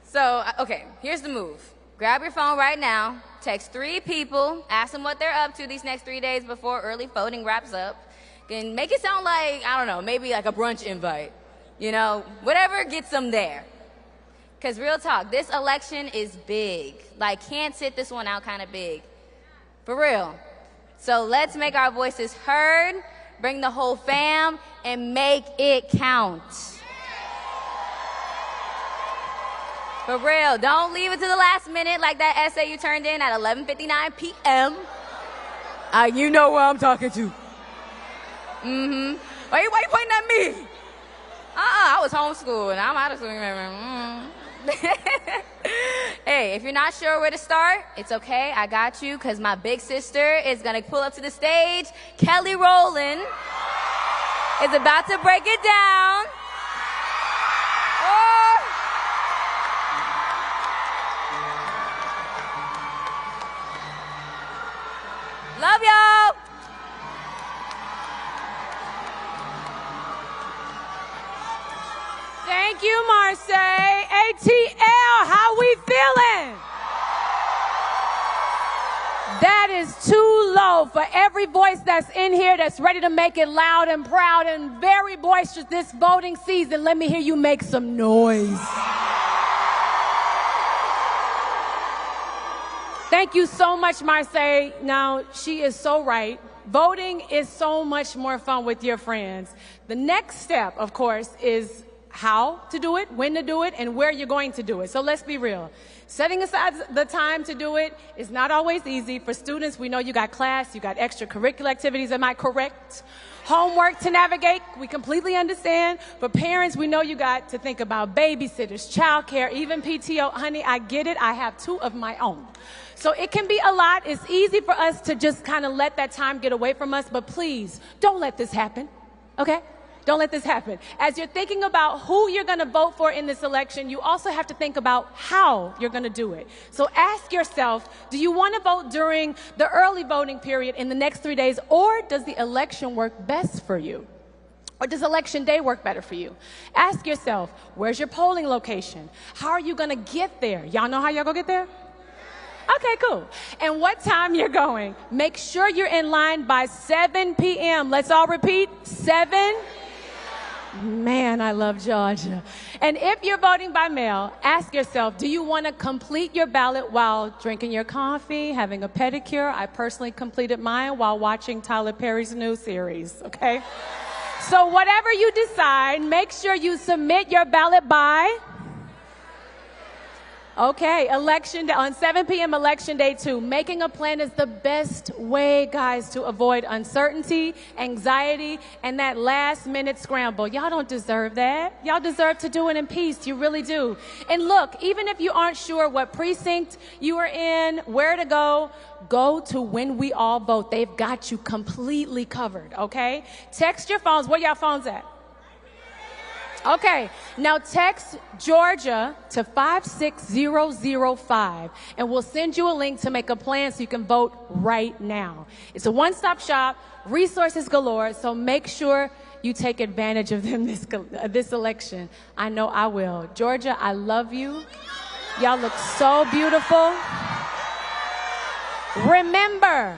So, okay, here's the move. Grab your phone right now, text 3 people, ask them what they're up to these next 3 days before early voting wraps up, and make it sound like, I don't know, maybe like a brunch invite. You know, whatever gets them there. Because real talk, this election is big. Like, can't sit this one out kind of big. For real. So let's make our voices heard, bring the whole fam, and make it count. For real, don't leave it to the last minute like that essay you turned in at 11:59 p.m. You know who I'm talking to. Why you pointing at me? I was homeschooled and I'm out of school. Hey, if you're not sure where to start, it's okay. I got you, because my big sister is going to pull up to the stage. Kelly Rowland is about to break it down. Love y'all. Thank you, Marseille. ATL, how we feeling? That is too low for every voice that's in here that's ready to make it loud and proud and very boisterous this voting season. Let me hear you make some noise. Thank you so much, Marseille. Now, she is so right. Voting is so much more fun with your friends. The next step, of course, is how to do it, when to do it, and where you're going to do it. So let's be real. Setting aside the time to do it is not always easy. For students, we know you got class, you got extracurricular activities, am I correct? Homework to navigate, we completely understand. For parents, we know you got to think about babysitters, childcare, even PTO. Honey, I get it. I have 2 of my own. So it can be a lot. It's easy for us to just kind of let that time get away from us, but please don't let this happen, okay? Don't let this happen. As you're thinking about who you're going to vote for in this election, you also have to think about how you're going to do it. So ask yourself, do you want to vote during the early voting period in the next 3 days, or does the election work best for you? Or does election day work better for you? Ask yourself, where's your polling location? How are you going to get there? Y'all know how y'all going to get there? Okay, cool. And what time you're going. Make sure you're in line by 7 p.m. Let's all repeat, 7. Man, I love Georgia. And if you're voting by mail, ask yourself, do you want to complete your ballot while drinking your coffee, having a pedicure? I personally completed mine while watching Tyler Perry's new series, okay? So whatever you decide, make sure you submit your ballot by... Okay, election day, on 7 p.m. election day 2. Making a plan is the best way, guys, to avoid uncertainty, anxiety, and that last-minute scramble. Y'all don't deserve that. Y'all deserve to do it in peace. You really do. And look, even if you aren't sure what precinct you are in, where to go to When We All Vote. They've got you completely covered, okay? Text your phones. Where y'all phones at? Okay, now text Georgia to 56005, and we'll send you a link to make a plan so you can vote right now. It's a one-stop shop, resources galore, so make sure you take advantage of them this election. I know I will. Georgia, I love you. Y'all look so beautiful. Remember,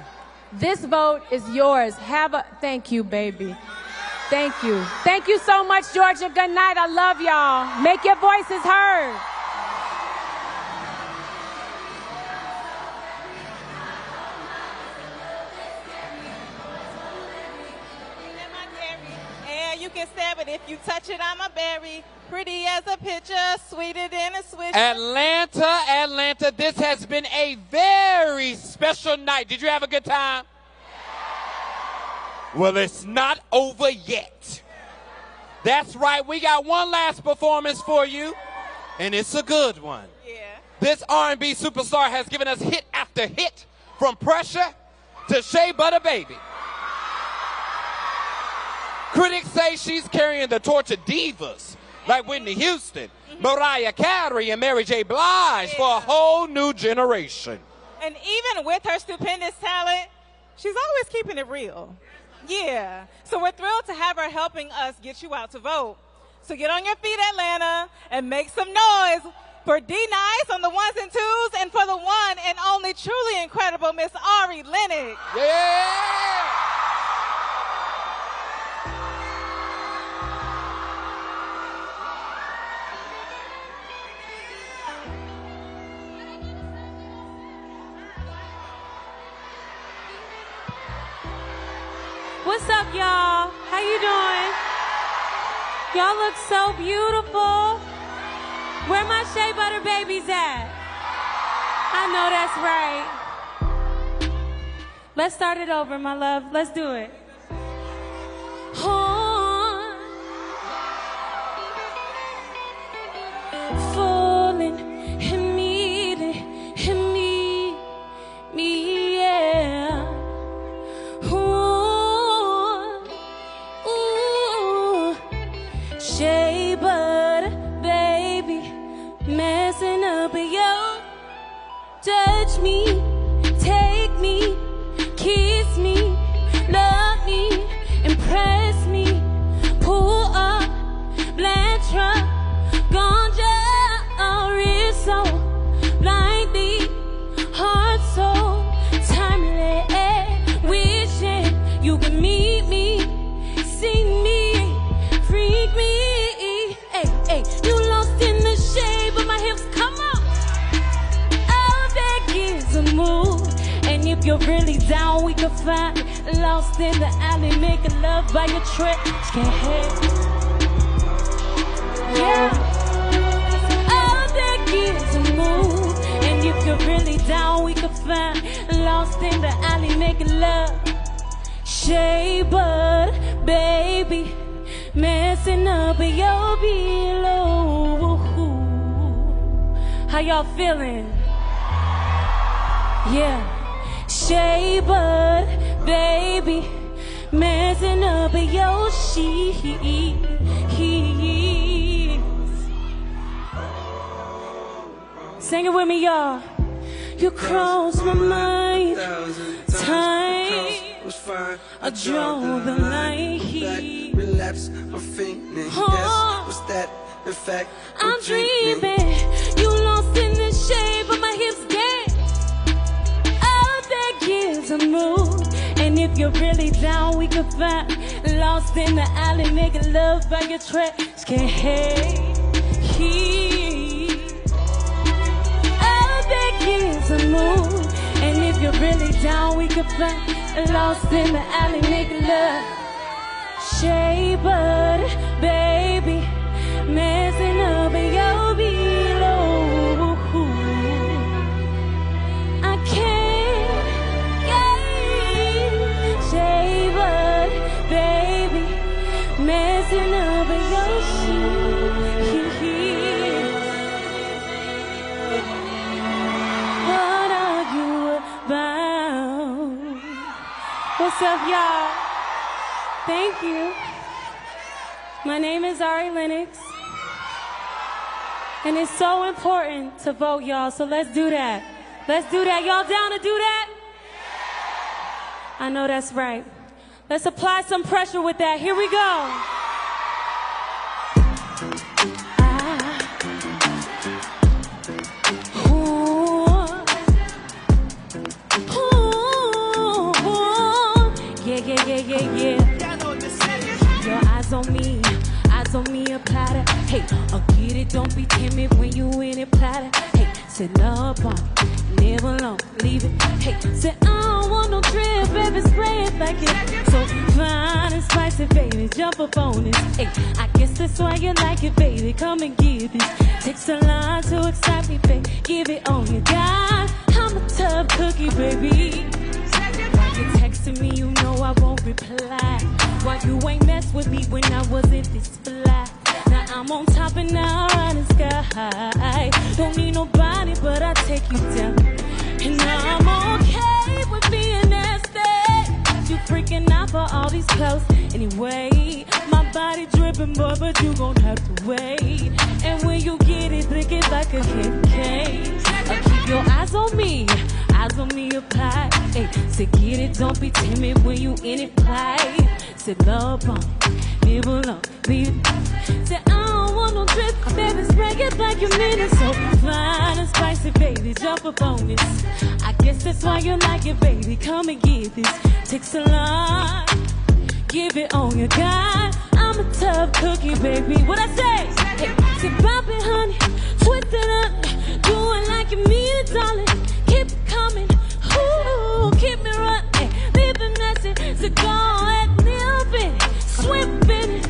this vote is yours. Thank you, baby. Thank you. Thank you so much, Georgia. Good night. I love y'all. Make your voices heard. And you can stab it. If you touch it, I'm a berry. Pretty as a picture, sweeter than a switch. Atlanta, this has been a very special night. Did you have a good time? Well, it's not over yet. That's right. We got one last performance for you, and it's a good one. Yeah. This R&B superstar has given us hit after hit, from Pressure to Shea Butter Baby. Critics say she's carrying the torch of divas like Whitney Houston, Mariah Carey, and Mary J. Blige for a whole new generation. And even with her stupendous talent, she's always keeping it real. Yeah, so we're thrilled to have her helping us get you out to vote. So get on your feet, Atlanta, and make some noise for D-Nice on the ones and twos, and for the one and only truly incredible Miss Ari Lennox. Yeah! What's up, y'all? How you doing? Y'all look so beautiful. Where my Shea Butter babies at? I know that's right. Let's start it over, my love. Let's do it. Falling in me, yeah. Shea Butter, baby, messing up your. Touch me, take me, kiss me, love me, impress me, pull up, Blantra, ganja, wrist so, blindly, heart so, timeless, wishing you could meet me, see me, freak me. Hey, you lost in the shade, but my hips come up. All that gives a move. And if you're really down, we can find lost in the alley, making love by your track. Yeah. All that gives a move. And if you're really down, we can find lost in the alley, making love. Shea Butter, baby, messing up your below. How y'all feeling? Yeah. Shea Butter, baby, messing up your sheets. Sing it with me, y'all. You cross my mind. Time I draw the line. Relapse my feeling. Yes, was that in fact? I'm dreaming. You lost in the shade, but my hips dance. All that gives a move. And if you're really down, we can find lost in the alley, making love by your tracks. Can't hate. All that gives a move. And if you're really down, we can find lost in the alley, making love. Shea Butter, baby, messing up your below. What's up, y'all? Thank you. My name is Ari Lennox. And it's so important to vote, y'all, so let's do that. Let's do that. Y'all down to do that? I know that's right. Let's apply some pressure with that. Here we go. Yeah. Your eyes on me, a platter. Hey, I'll get it, don't be timid when you in it, platter. Hey, sit up on it, never long, leave it. Hey, say I don't want no drip, baby, spray it like it. So fine and spicy, baby, jump up on it. Hey, I guess that's why you like it, baby, come and get this. Takes a lot to excite me, baby, give it on your guy. I'm a tough cookie, baby. You texting me, you know I won't reply. Why you ain't mess with me when I wasn't this fly? Now I'm on top and now I'm in the sky. Don't need nobody, but I take you down. And I'm okay with being nasty. You freaking out for all these clothes. Anyway, my body dripping, boy, but you gon' have to wait. And when you get it, lick it like a candy. Keep your eyes on me apply. Hey, say get it, don't be timid when you in it, play. Say love on it, nibble on, leave it. Say I don't want no drip, baby, spray it like you mean it. So fine and spicy, baby, jump up on this. I guess that's why you like it, baby, come and get this. Takes a lot, give it on your guy. I'm a tough cookie, baby. What I say? Hey, say pop it, honey, twist it up, do it like you mean it, darling. Keep it coming, ooh, keep me running, leave it messy. So go ahead, nip it, swim in it.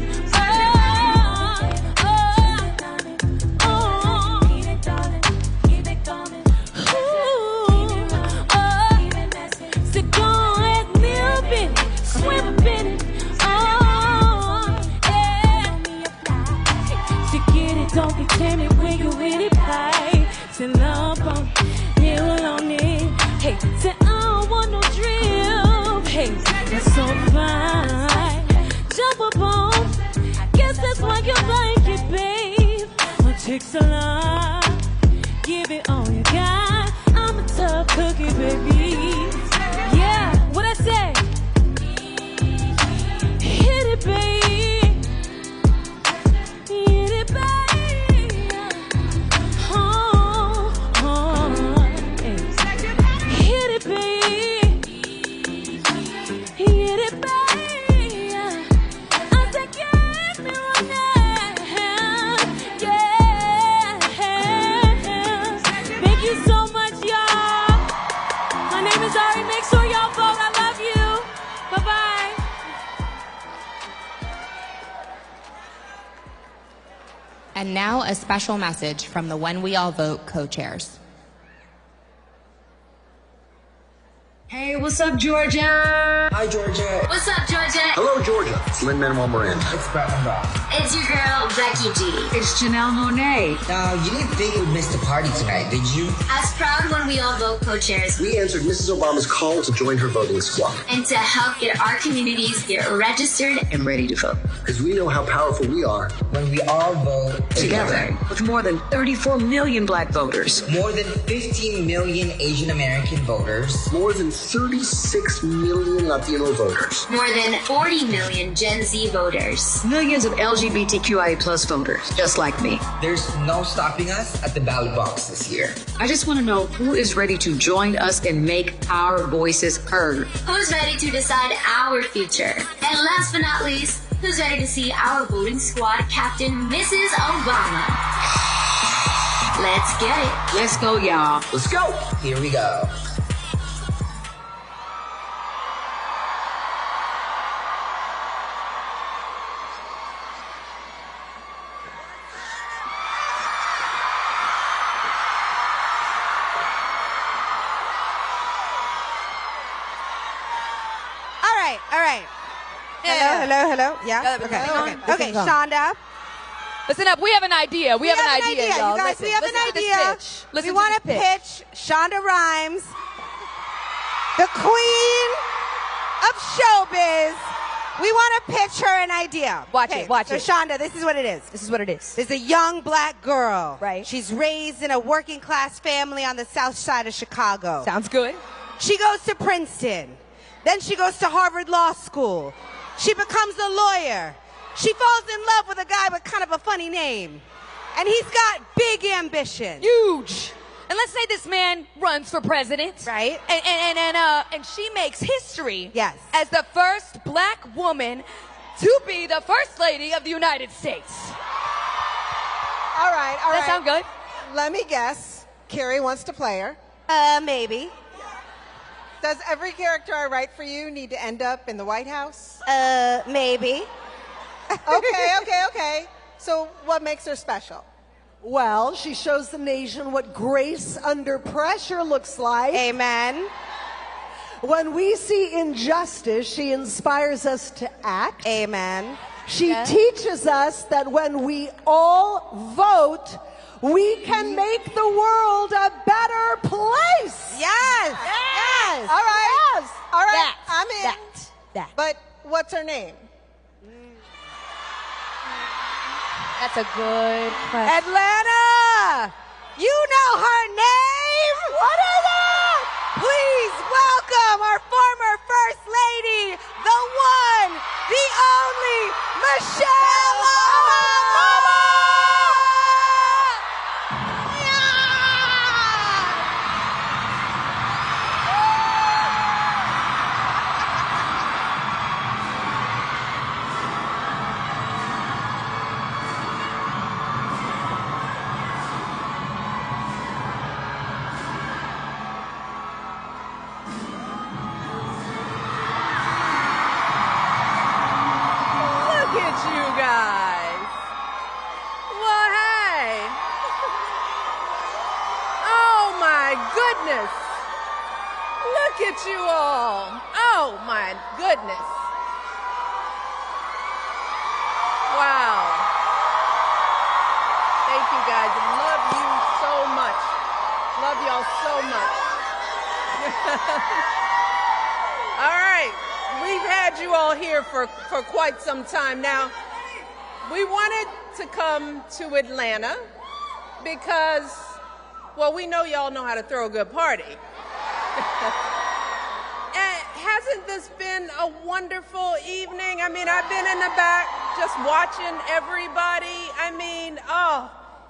Don't be timid when you in it, play. Say love on it, nibble on it. Hey, say I don't want no drill. Hey, that's so fine. Jump up on. I guess that's why you like it, babe. My chicks a lot. Give it on your guy. I'm a tough cookie, baby. Yeah, what I say? Hit it, babe. Hit it, babe. And now a special message from the When We All Vote co-chairs. Hey, what's up, Georgia? Hi, Georgia. What's up, Georgia? Hello, Georgia. It's Lin-Manuel Miranda. It's Blanco Brown. It's your girl, Becky G. It's Janelle Monáe. Now, you didn't think we'd miss the party tonight, did you? As proud When We All Vote co-chairs, we answered Mrs. Obama's call to join her voting squad. And to help get our communities get registered and ready to vote. Because we know how powerful we are when we all vote together. With more than 34 million black voters. More than 15 million Asian American voters. More than 36 million Latino voters. More than 40 million Gen Z voters. Millions of LGBTQIA+ voters, just like me. There's no stopping us at the ballot box this year. I just want to know who is ready to join us and make our voices heard. Who's ready to decide our future? And last but not least, who's ready to see our voting squad captain, Mrs. Obama? Let's get it. Let's go, y'all. Let's go. Here we go. All right. Hello. Yeah. Okay. Shonda. Listen up. We have an idea. We have an idea, y'all. You guys, we have an idea. We want to pitch Shonda Rhimes, the queen of showbiz. We want to pitch her an idea. Watch it. So Shonda, this is what it is. This is what it is. There's a young black girl. Right. She's raised in a working class family on the south side of Chicago. Sounds good. She goes to Princeton. Then she goes to Harvard Law School. She becomes a lawyer. She falls in love with a guy with kind of a funny name. And he's got big ambition. Huge. And let's say this man runs for president. Right. And she makes history. Yes. As the first black woman to be the first lady of the United States. All right. That sound good? Let me guess. Carrie wants to play her. Maybe. Does every character I write for you need to end up in the White House? Maybe. Okay. So what makes her special? Well, she shows the nation what grace under pressure looks like. Amen. When we see injustice, she inspires us to act. Amen. She teaches us that when we all vote, we can make the world a better place. Yes. All right. Yes. All right. That. I'm in. That. But what's her name? That's a good question. Atlanta! You know her name? What is it? Please welcome our former First Lady, the one, the only, Michelle Obama! You guys. Well, hey. Oh my goodness. Look at you all. Oh my goodness. Wow. Thank you guys. Love you so much. Love y'all so much. All right. We've had you all here for quite some time now. We wanted to come to Atlanta because, well, we know y'all know how to throw a good party. And hasn't this been a wonderful evening? I mean, I've been in the back just watching everybody. I mean,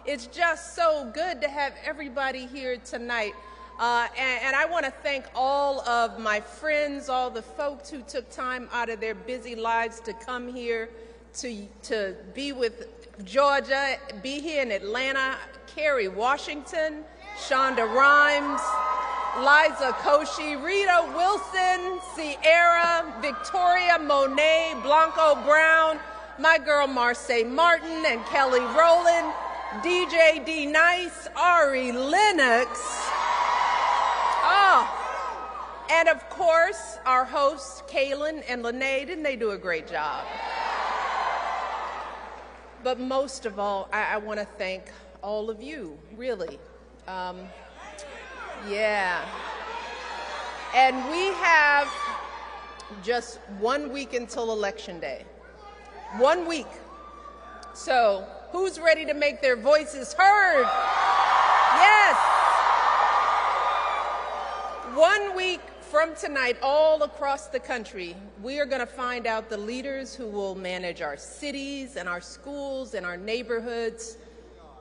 it's just so good to have everybody here tonight. And I want to thank all of my friends, all the folks who took time out of their busy lives to come here to be with Georgia, be here in Atlanta. Kerry Washington, Shonda Rhimes, Liza Koshy, Rita Wilson, Sierra, Victoria Monet, Blanco Brown, my girl Marseille Martin and Kelly Rowland, DJ D Nice, Ari Lennox. And of course, our hosts, Kaylin and Lene, didn't they do a great job? But most of all, I want to thank all of you, really. Yeah. And we have just 1 week until Election Day. 1 week. So who's ready to make their voices heard? Yes. 1 week from tonight, all across the country, we are going to find out the leaders who will manage our cities and our schools and our neighborhoods.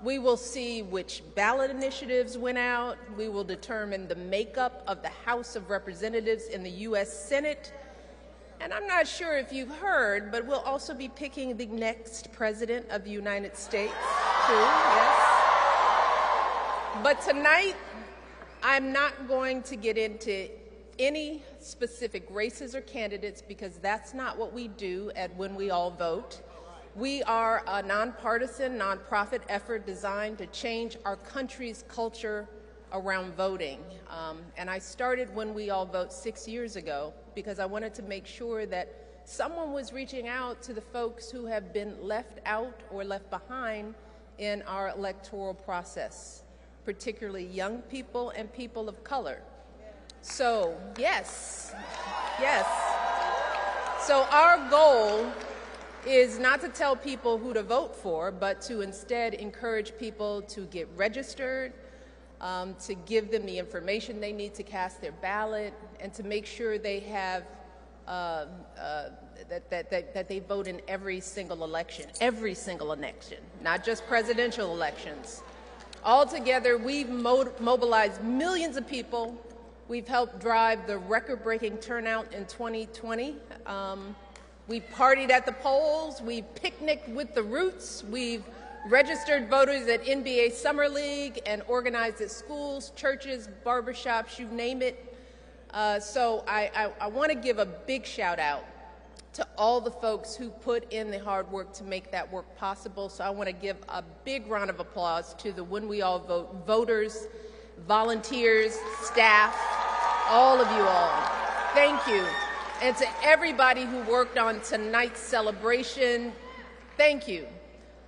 We will see which ballot initiatives went out. We will determine the makeup of the House of Representatives in the U.S. Senate. And I'm not sure if you've heard, but we'll also be picking the next president of the United States, too, yes. But tonight, I'm not going to get into any specific races or candidates because that's not what we do at When We All Vote. We are a nonpartisan, nonprofit effort designed to change our country's culture around voting. And I started When We All Vote 6 years ago because I wanted to make sure that someone was reaching out to the folks who have been left out or left behind in our electoral process, particularly young people and people of color. So, yes, So our goal is not to tell people who to vote for, but to instead encourage people to get registered, to give them the information they need to cast their ballot, and to make sure they have that they vote in every single election, not just presidential elections. Altogether, we've mobilized millions of people. We've helped drive the record-breaking turnout in 2020. We partied at the polls. We picnicked with the Roots. We've registered voters at NBA Summer League and organized at schools, churches, barbershops, you name it. So I want to give a big shout out to all the folks who put in the hard work to make that work possible. So I want to give a big round of applause to the When We All Vote voters, volunteers, staff, all of you all. Thank you. And to everybody who worked on tonight's celebration, thank you.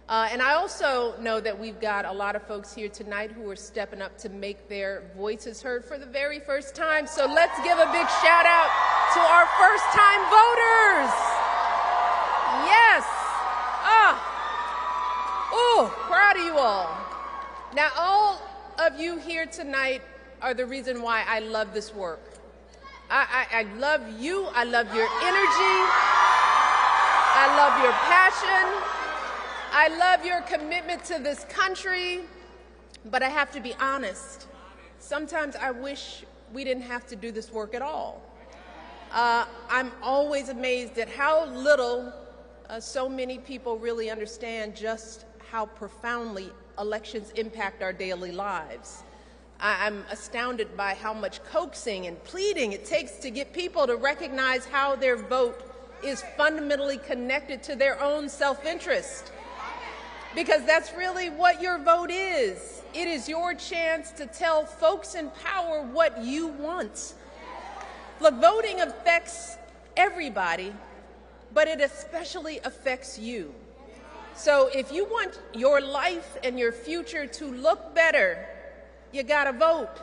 And I also know that we've got a lot of folks here tonight who are stepping up to make their voices heard for the very first time. So let's give a big shout out to our first-time voters. Yes. Proud of you all. Now, all of you here tonight are the reason why I love this work. I love you. I love your energy. I love your passion. I love your commitment to this country. But I have to be honest. Sometimes I wish we didn't have to do this work at all. I'm always amazed at how little so many people really understand just how profoundly elections impact our daily lives. I'm astounded by how much coaxing and pleading it takes to get people to recognize how their vote is fundamentally connected to their own self-interest. Because that's really what your vote is. It is your chance to tell folks in power what you want. Look, voting affects everybody, but it especially affects you. So if you want your life and your future to look better, you gotta vote.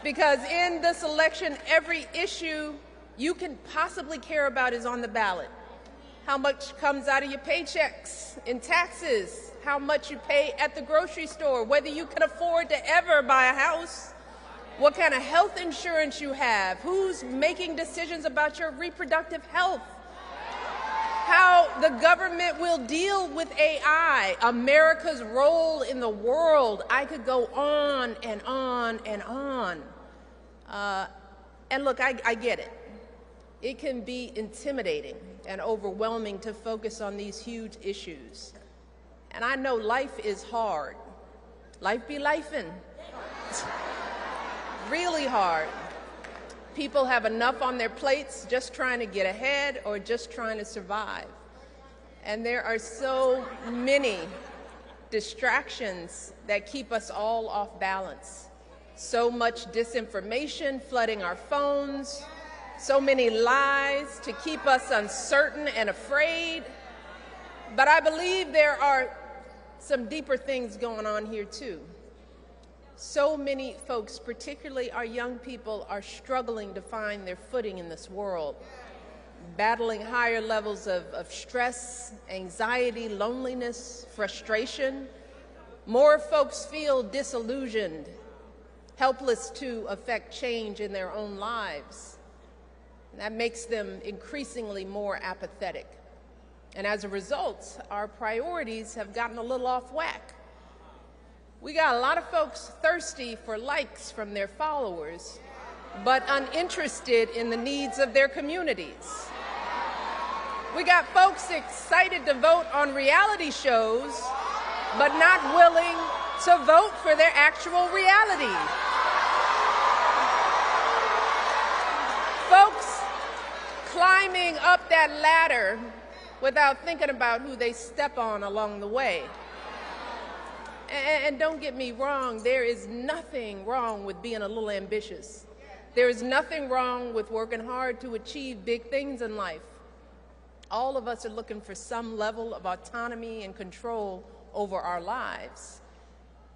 Because in this election, every issue you can possibly care about is on the ballot. How much comes out of your paychecks in taxes, how much you pay at the grocery store, whether you can afford to ever buy a house, what kind of health insurance you have, who's making decisions about your reproductive health, how the government will deal with AI, America's role in the world. I could go on and on and on. And look, I get it. It can be intimidating and overwhelming to focus on these huge issues. And I know life is hard. Life be lifing. Really hard. People have enough on their plates just trying to get ahead or just trying to survive. And there are so many distractions that keep us all off balance. So much disinformation flooding our phones, so many lies to keep us uncertain and afraid. But I believe there are some deeper things going on here too. So many folks, particularly our young people, are struggling to find their footing in this world, battling higher levels of stress, anxiety, loneliness, frustration. More folks feel disillusioned, helpless to affect change in their own lives. And that makes them increasingly more apathetic. And as a result, our priorities have gotten a little off whack. We got a lot of folks thirsty for likes from their followers, but uninterested in the needs of their communities. We got folks excited to vote on reality shows, but not willing to vote for their actual reality. Folks climbing up that ladder without thinking about who they step on along the way. And don't get me wrong, there is nothing wrong with being a little ambitious. There is nothing wrong with working hard to achieve big things in life. All of us are looking for some level of autonomy and control over our lives.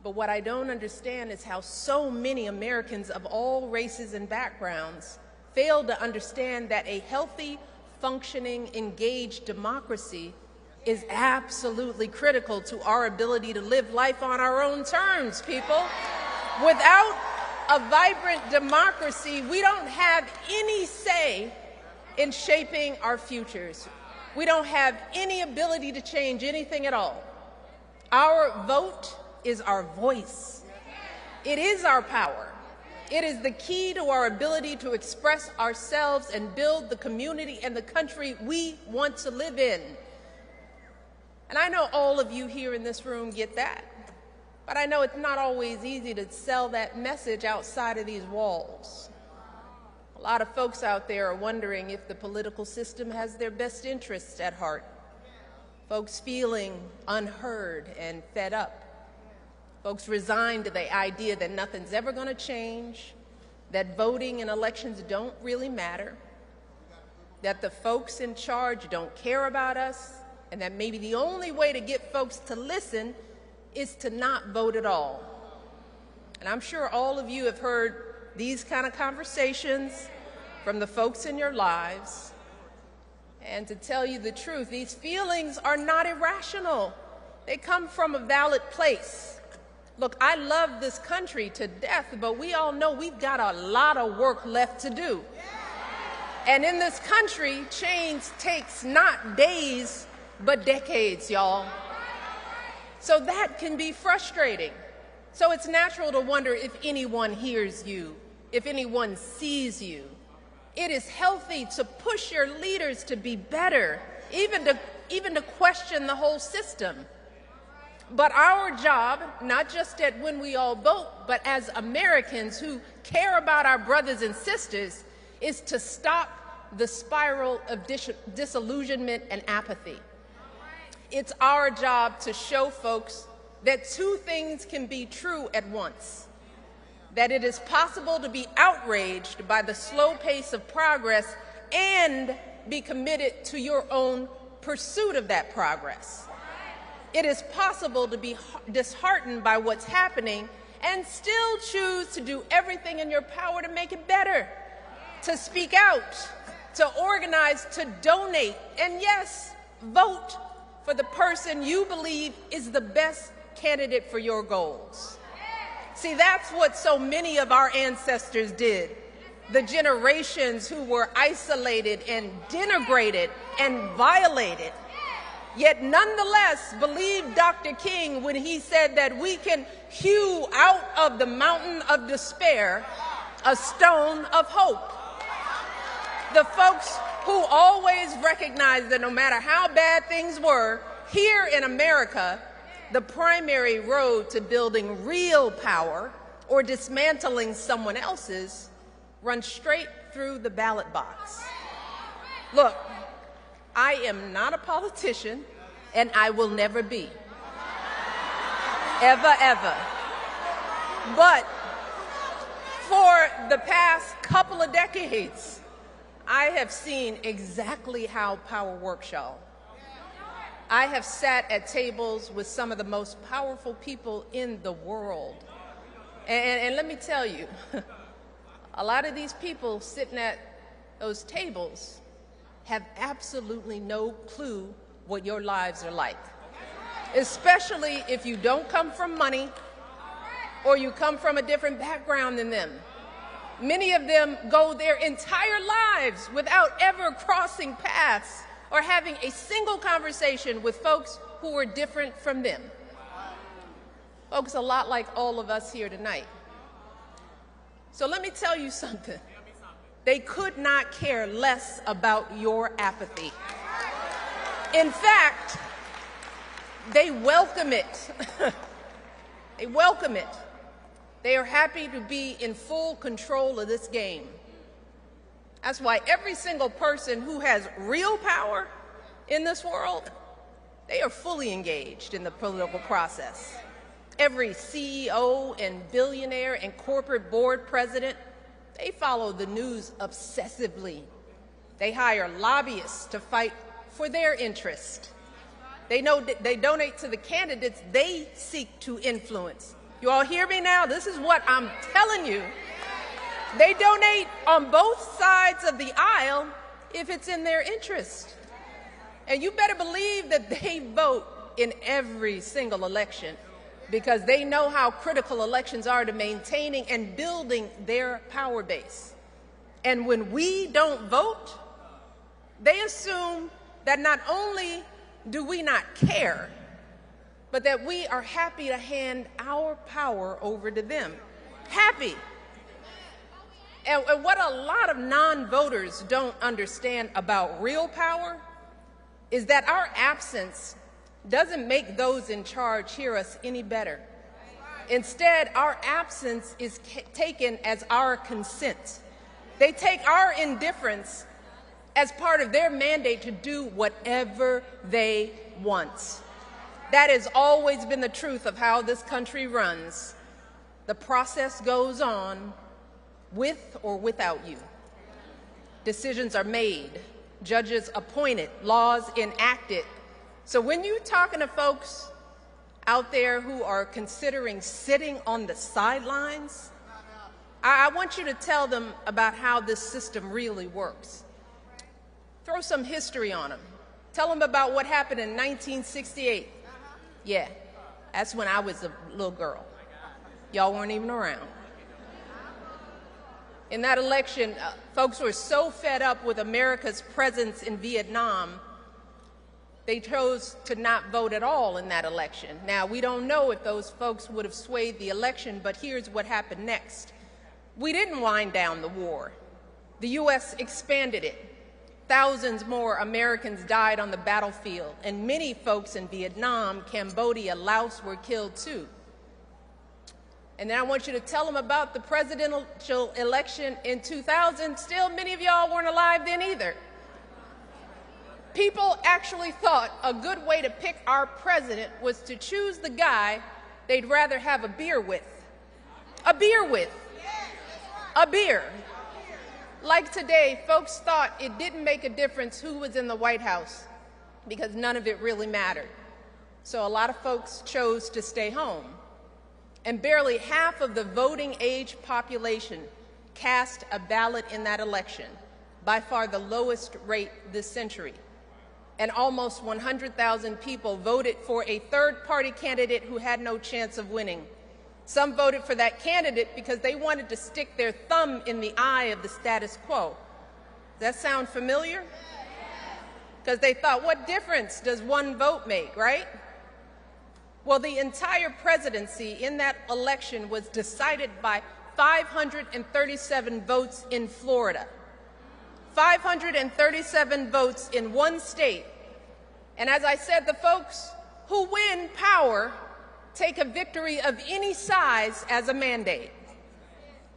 But what I don't understand is how so many Americans of all races and backgrounds fail to understand that a healthy, functioning, engaged democracy is absolutely critical to our ability to live life on our own terms, people. Without a vibrant democracy, we don't have any say in shaping our futures. We don't have any ability to change anything at all. Our vote is our voice. It is our power. It is the key to our ability to express ourselves and build the community and the country we want to live in. And I know all of you here in this room get that, but I know it's not always easy to sell that message outside of these walls. A lot of folks out there are wondering if the political system has their best interests at heart. Folks feeling unheard and fed up. Folks resigned to the idea that nothing's ever going to change, that voting and elections don't really matter, that the folks in charge don't care about us, and that maybe the only way to get folks to listen is to not vote at all. And I'm sure all of you have heard these kind of conversations from the folks in your lives. And to tell you the truth, these feelings are not irrational. They come from a valid place. Look, I love this country to death, but we all know we've got a lot of work left to do. And in this country, change takes not days, but decades, y'all. So that can be frustrating. So it's natural to wonder if anyone hears you, if anyone sees you. It is healthy to push your leaders to be better, even to question the whole system. But our job, not just at When We All Vote, but as Americans who care about our brothers and sisters, is to stop the spiral of disillusionment and apathy. It's our job to show folks that two things can be true at once: that it is possible to be outraged by the slow pace of progress and be committed to your own pursuit of that progress. It is possible to be disheartened by what's happening and still choose to do everything in your power to make it better, to speak out, to organize, to donate, and yes, vote for the person you believe is the best candidate for your goals. See, that's what so many of our ancestors did. The generations who were isolated and denigrated and violated, yet nonetheless believed Dr. King when he said that we can hew out of the mountain of despair a stone of hope. The folks who always recognized that no matter how bad things were, here in America, the primary road to building real power or dismantling someone else's runs straight through the ballot box. Look, I am not a politician, and I will never be. Ever, ever. But for the past couple of decades, I have seen exactly how power works, y'all. I have sat at tables with some of the most powerful people in the world. And let me tell you, a lot of these people sitting at those tables have absolutely no clue what your lives are like, especially if you don't come from money or you come from a different background than them. Many of them go their entire lives without ever crossing paths or having a single conversation with folks who are different from them. Folks a lot like all of us here tonight. So let me tell you something. They could not care less about your apathy. In fact, they welcome it. They welcome it. They are happy to be in full control of this game. That's why every single person who has real power in this world, they are fully engaged in the political process. Every CEO and billionaire and corporate board president, they follow the news obsessively. They hire lobbyists to fight for their interest. They donate to the candidates they seek to influence. You all hear me now? This is what I'm telling you. They donate on both sides of the aisle if it's in their interest. And you better believe that they vote in every single election because they know how critical elections are to maintaining and building their power base. And when we don't vote, they assume that not only do we not care, but that we are happy to hand our power over to them. Happy. And what a lot of non-voters don't understand about real power is that our absence doesn't make those in charge hear us any better. Instead, our absence is taken as our consent. They take our indifference as part of their mandate to do whatever they want. That has always been the truth of how this country runs. The process goes on with or without you. Decisions are made, judges appointed, laws enacted. So when you're talking to folks out there who are considering sitting on the sidelines, I want you to tell them about how this system really works. Throw some history on them. Tell them about what happened in 1968. Yeah, that's when I was a little girl. Y'all weren't even around. In that election, folks were so fed up with America's presence in Vietnam, they chose to not vote at all in that election. Now, we don't know if those folks would have swayed the election, but here's what happened next. We didn't wind down the war. The U.S. expanded it. Thousands more Americans died on the battlefield, and many folks in Vietnam, Cambodia, Laos were killed too. And then I want you to tell them about the presidential election in 2000. Still, many of y'all weren't alive then either. People actually thought a good way to pick our president was to choose the guy they'd rather have a beer with. A beer with. A beer. Like today, folks thought it didn't make a difference who was in the White House because none of it really mattered. So a lot of folks chose to stay home. And barely half of the voting age population cast a ballot in that election, by far the lowest rate this century. And almost 100,000 people voted for a third-party candidate who had no chance of winning. Some voted for that candidate because they wanted to stick their thumb in the eye of the status quo. Does that sound familiar? Because they thought, what difference does one vote make, right? Well, the entire presidency in that election was decided by 537 votes in Florida. 537 votes in one state. And as I said, the folks who win power take a victory of any size as a mandate.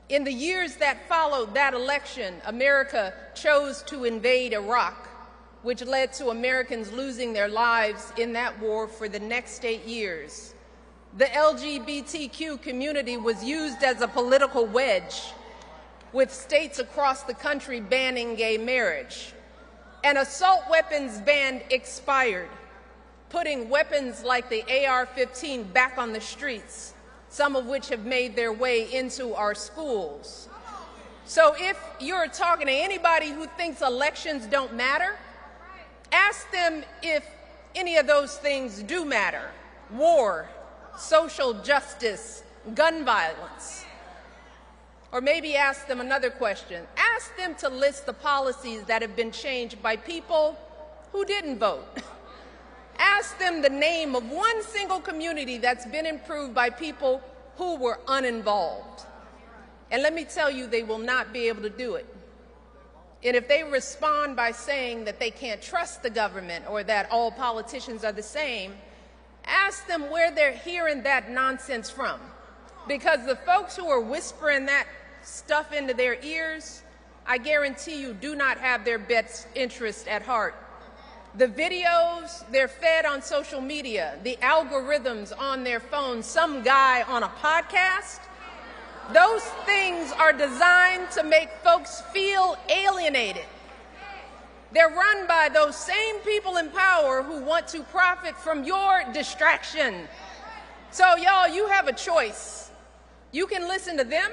In the years that followed that election, America chose to invade Iraq, which led to Americans losing their lives in that war for the next 8 years. The LGBTQ community was used as a political wedge, with states across the country banning gay marriage. An assault weapons ban expired, putting weapons like the AR-15 back on the streets, some of which have made their way into our schools. So if you're talking to anybody who thinks elections don't matter, ask them if any of those things do matter: war, social justice, gun violence. Or maybe ask them another question. Ask them to list the policies that have been changed by people who didn't vote. Ask them the name of one single community that's been improved by people who were uninvolved. And let me tell you, they will not be able to do it. And if they respond by saying that they can't trust the government or that all politicians are the same, ask them where they're hearing that nonsense from. Because the folks who are whispering that stuff into their ears, I guarantee you, do not have their best interest at heart. The videos they're fed on social media, the algorithms on their phones, some guy on a podcast, those things are designed to make folks feel alienated. They're run by those same people in power who want to profit from your distraction. So y'all, you have a choice. You can listen to them,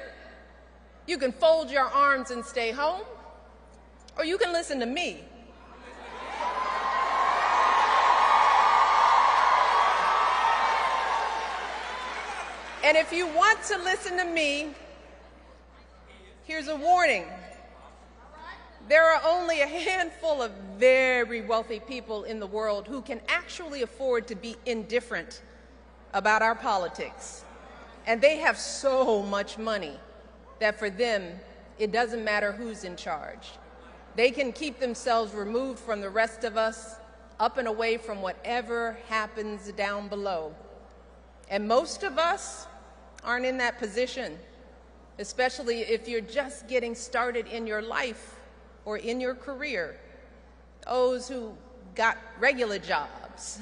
you can fold your arms and stay home, or you can listen to me. And if you want to listen to me, here's a warning. There are only a handful of very wealthy people in the world who can actually afford to be indifferent about our politics. And they have so much money that for them, it doesn't matter who's in charge. They can keep themselves removed from the rest of us, up and away from whatever happens down below. And most of us aren't in that position, especially if you're just getting started in your life or in your career. Those who got regular jobs,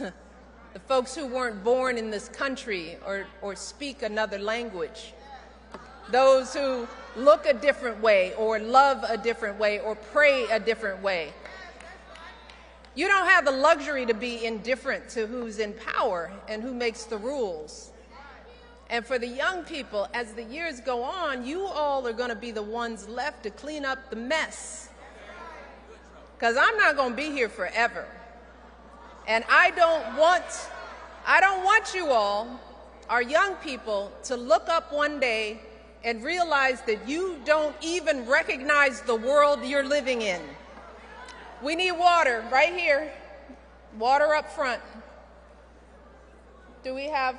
the folks who weren't born in this country or speak another language, those who look a different way or love a different way or pray a different way. You don't have the luxury to be indifferent to who's in power and who makes the rules. And for the young people, as the years go on, you all are going to be the ones left to clean up the mess. Because I'm not going to be here forever. And I don't want you all, our young people, to look up one day and realize that you don't even recognize the world you're living in. We need water right here. Water up front. Do we have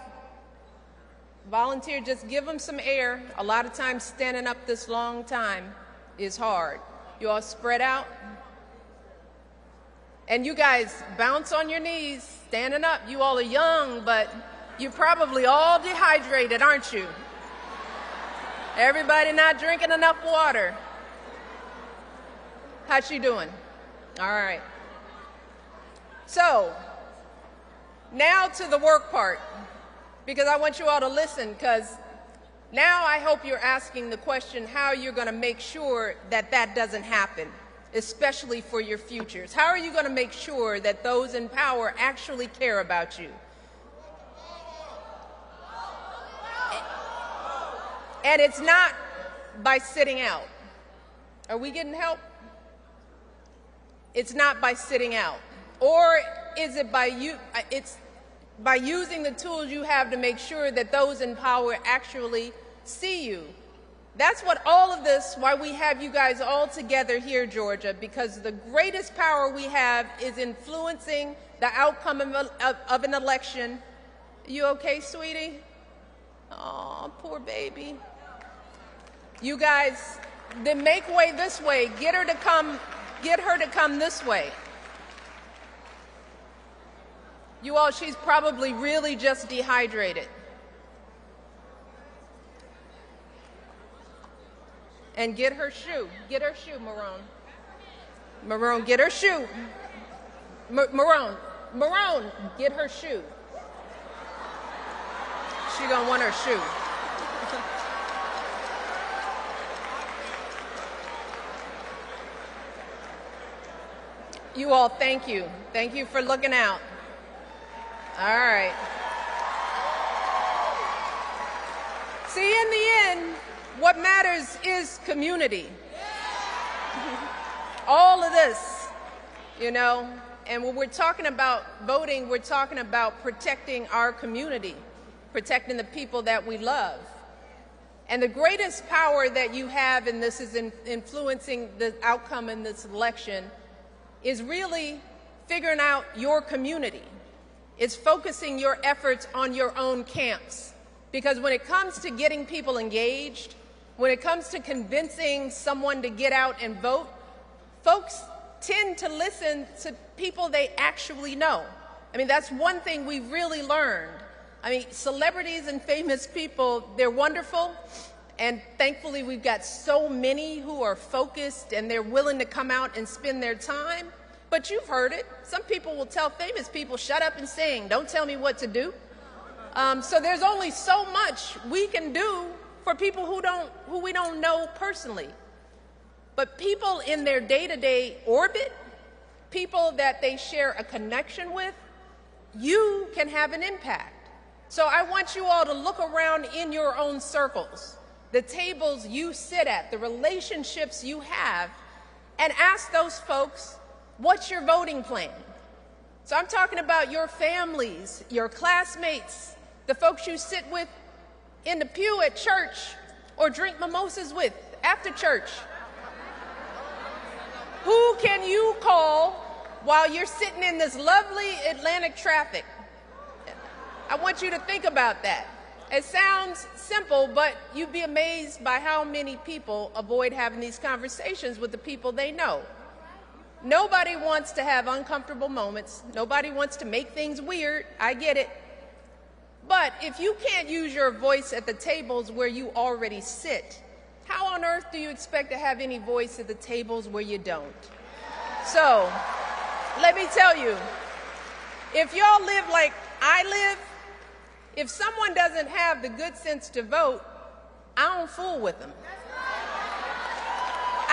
volunteer? Just give them some air. A lot of times standing up this long time is hard. You all spread out. And you guys bounce on your knees, standing up. You all are young, but you're probably all dehydrated, aren't you? Everybody not drinking enough water. How's she doing? All right. So, now to the work part, because I want you all to listen, because now I hope you're asking the question how you're going to make sure that that doesn't happen, especially for your futures. How are you going to make sure that those in power actually care about you? And it's not by sitting out. Are we getting help? It's not by sitting out. Or is it by it's by using the tools you have to make sure that those in power actually see you. That's what all of this, why we have you guys all together here, Georgia, because the greatest power we have is influencing the outcome of an election. You okay, sweetie? Oh, poor baby. You guys, then make way this way. Get her to come this way. You all, she's probably really just dehydrated. And get her shoe. Get her shoe, Marone. Marone, get her shoe. Marone, get her shoe. She gonna want her shoe. You all, thank you. Thank you for looking out. All right. See, in the end, what matters is community. All of this, you know, and when we're talking about voting, we're talking about protecting our community, protecting the people that we love. And the greatest power that you have in this is influencing the outcome in this election is really figuring out your community. It's focusing your efforts on your own camps. Because when it comes to getting people engaged, when it comes to convincing someone to get out and vote, folks tend to listen to people they actually know. I mean, that's one thing we really learned. I mean, celebrities and famous people, they're wonderful. And thankfully, we've got so many who are focused and they're willing to come out and spend their time. But you've heard it. Some people will tell famous people, shut up and sing. Don't tell me what to do. So there's only so much we can do for people who we don't know personally. But people in their day-to-day orbit, people that they share a connection with, you can have an impact. So I want you all to look around in your own circles, the tables you sit at, the relationships you have, and ask those folks, what's your voting plan? So I'm talking about your families, your classmates, the folks you sit with in the pew at church or drink mimosas with after church. Who can you call while you're sitting in this lovely Atlantic traffic? I want you to think about that. It sounds simple, but you'd be amazed by how many people avoid having these conversations with the people they know. Nobody wants to have uncomfortable moments. Nobody wants to make things weird. I get it. But if you can't use your voice at the tables where you already sit, how on earth do you expect to have any voice at the tables where you don't? So, let me tell you, if y'all live like I live, if someone doesn't have the good sense to vote, I don't fool with them.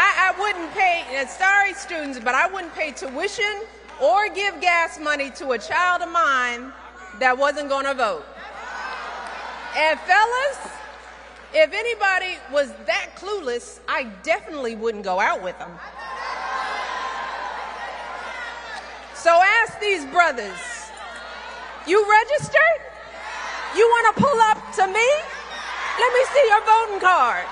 I wouldn't pay, and sorry students, but I wouldn't pay tuition or give gas money to a child of mine that wasn't going to vote. And fellas, if anybody was that clueless, I definitely wouldn't go out with them. So ask these brothers, you registered? You want to pull up to me? Let me see your voting card.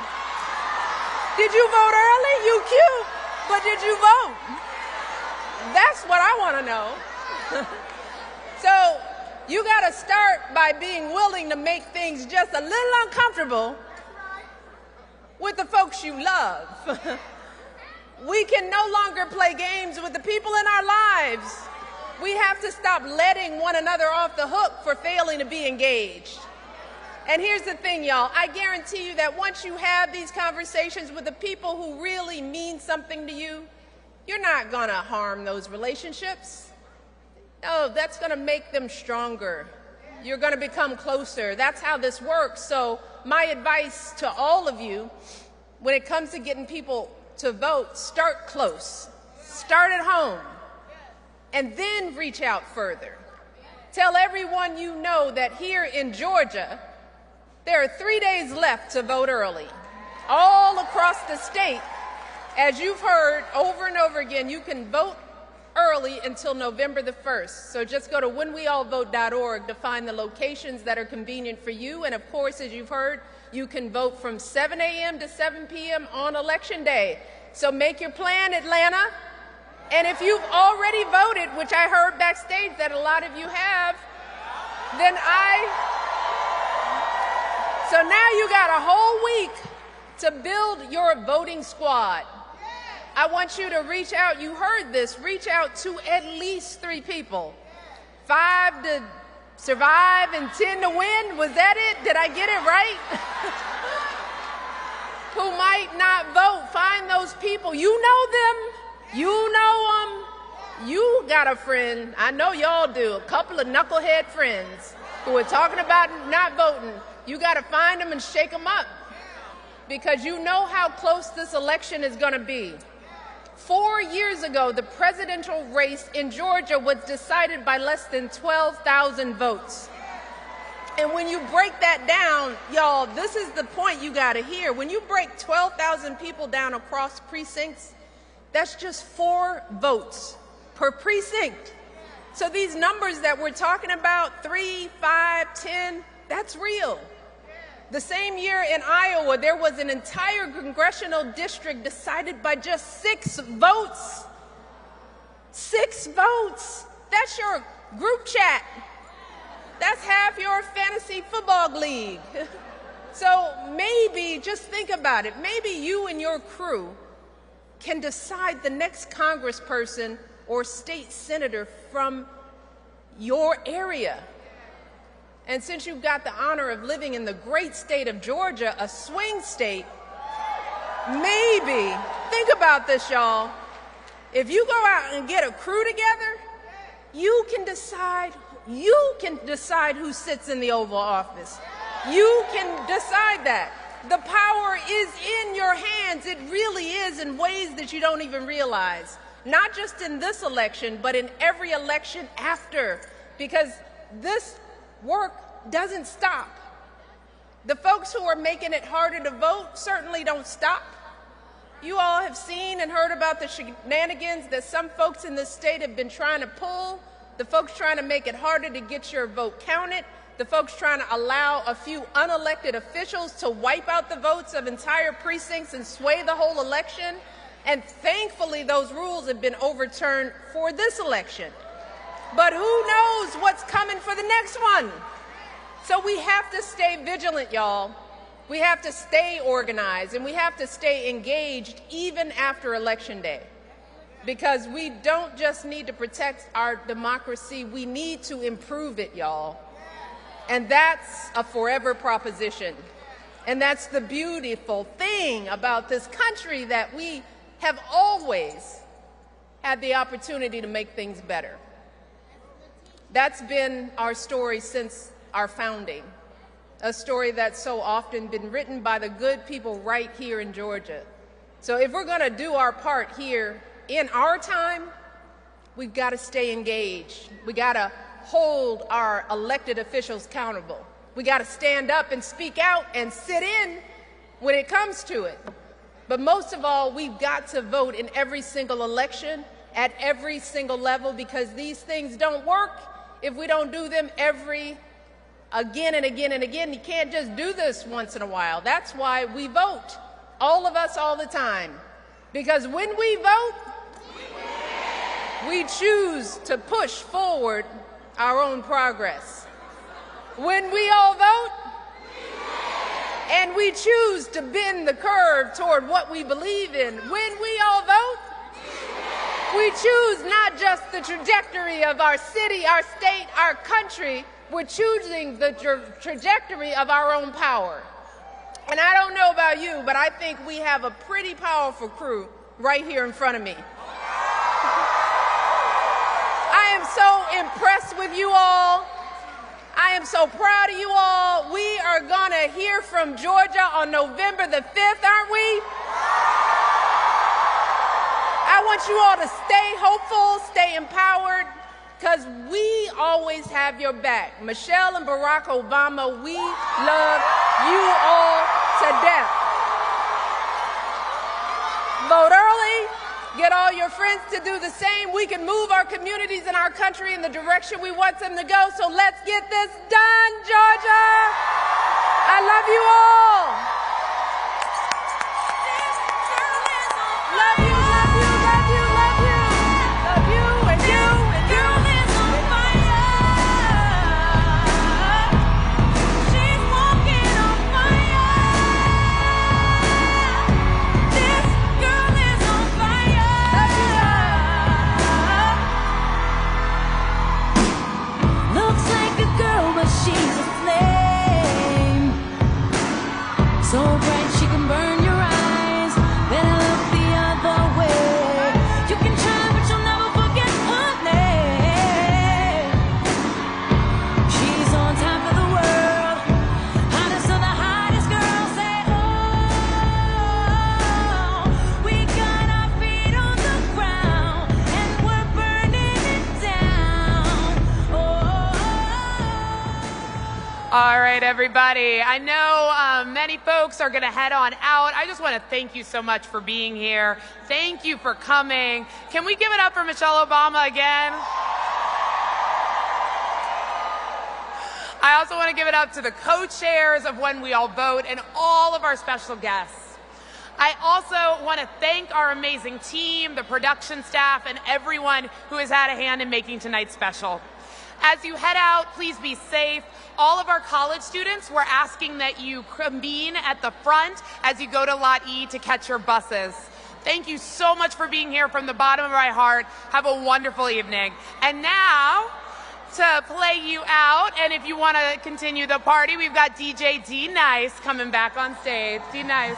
Did you vote early? You cute, but did you vote? That's what I want to know. So you got to start by being willing to make things just a little uncomfortable with the folks you love. We can no longer play games with the people in our lives. We have to stop letting one another off the hook for failing to be engaged. And here's the thing, y'all. I guarantee you that once you have these conversations with the people who really mean something to you, you're not going to harm those relationships. No, that's going to make them stronger. You're going to become closer. That's how this works. So my advice to all of you, when it comes to getting people to vote, start close. Start at home. And then reach out further. Tell everyone you know that here in Georgia, there are 3 days left to vote early. All across the state, as you've heard over and over again, you can vote early until November the 1st. So just go to whenweallvote.org to find the locations that are convenient for you. And of course, as you've heard, you can vote from 7 a.m. to 7 p.m. on Election Day. So make your plan, Atlanta. And if you've already voted, which I heard backstage that a lot of you have, then so now you got a whole week to build your voting squad. I want you to reach out. You heard this. Reach out to at least 3 people. 5 to survive and 10 to win. Was that it? Did I get it right? Who might not vote. Find those people. You know them. You know them. You got a friend. I know y'all do. A couple of knucklehead friends who are talking about not voting. You got to find them and shake them up because you know how close this election is going to be. 4 years ago, the presidential race in Georgia was decided by less than 12,000 votes. And when you break that down, y'all, this is the point you got to hear. When you break 12,000 people down across precincts, that's just 4 votes per precinct. So these numbers that we're talking about, 3, 5, 10, that's real. The same year in Iowa, there was an entire congressional district decided by just 6 votes. 6 votes. That's your group chat. That's half your fantasy football league. So maybe, just think about it, maybe you and your crew can decide the next congressperson or state senator from your area. And since you've got the honor of living in the great state of Georgia, a swing state, maybe, think about this, y'all. If you go out and get a crew together, you can decide who sits in the Oval Office. You can decide that. The power is in your hands. It really is in ways that you don't even realize. Not just in this election, but in every election after, because this work doesn't stop. The folks who are making it harder to vote certainly don't stop. you all have seen and heard about the shenanigans that some folks in this state have been trying to pull, the folks trying to make it harder to get your vote counted, the folks trying to allow a few unelected officials to wipe out the votes of entire precincts and sway the whole election. And thankfully, those rules have been overturned for this election. But who knows what's coming for the next one? So we have to stay vigilant, y'all. We have to stay organized, and we have to stay engaged even after Election Day. Because we don't just need to protect our democracy, we need to improve it, y'all. And that's a forever proposition. And that's the beautiful thing about this country, that we have always had the opportunity to make things better. That's been our story since our founding, a story that's so often been written by the good people right here in Georgia. So if we're going to do our part here in our time, we've got to stay engaged. We got to hold our elected officials accountable. We got to stand up and speak out and sit in when it comes to it. But most of all, we've got to vote in every single election at every single level, because these things don't work if we don't do them again and again and again. You can't just do this once in a while. That's why we vote, all of us, all the time. Because when we vote, we choose to push forward our own progress. When we all vote, and we choose to bend the curve toward what we believe in, when we all vote, we choose not just the trajectory of our city, our state, our country, we're choosing the trajectory of our own power. And I don't know about you, but I think we have a pretty powerful crew right here in front of me. I am so impressed with you all. I am so proud of you all. We are going to hear from Georgia on November the 5th, aren't we? I want you all to stay hopeful, stay empowered, because we always have your back. Michelle and Barack Obama, we love you all to death. Vote early. Get all your friends to do the same. We can move our communities and our country in the direction we want them to go. So let's get this done, Georgia. I love you all. Love you, love you, love you, love you. Love you and you and you. She's walking on fire. This girl is on fire. Looks like a girl, but she's a flame. So bright she can burn your eyes. Better look the other way. You can try, but you'll never forget her name. She's on top of the world. Hottest of the hottest girls. Say, oh, we got our feet on the ground and we're burning it down. All right, everybody. I know many folks are going to head on out. I just want to thank you so much for being here. Thank you for coming. Can we give it up for Michelle Obama again? I also want to give it up to the co-chairs of When We All Vote and all of our special guests. I also want to thank our amazing team, the production staff, and everyone who has had a hand in making tonight special. As you head out, please be safe. All of our college students, we're asking that you convene at the front as you go to Lot E to catch your buses. Thank you so much for being here from the bottom of my heart. Have a wonderful evening. And now, to play you out, and if you want to continue the party, we've got DJ D Nice coming back on stage. D Nice.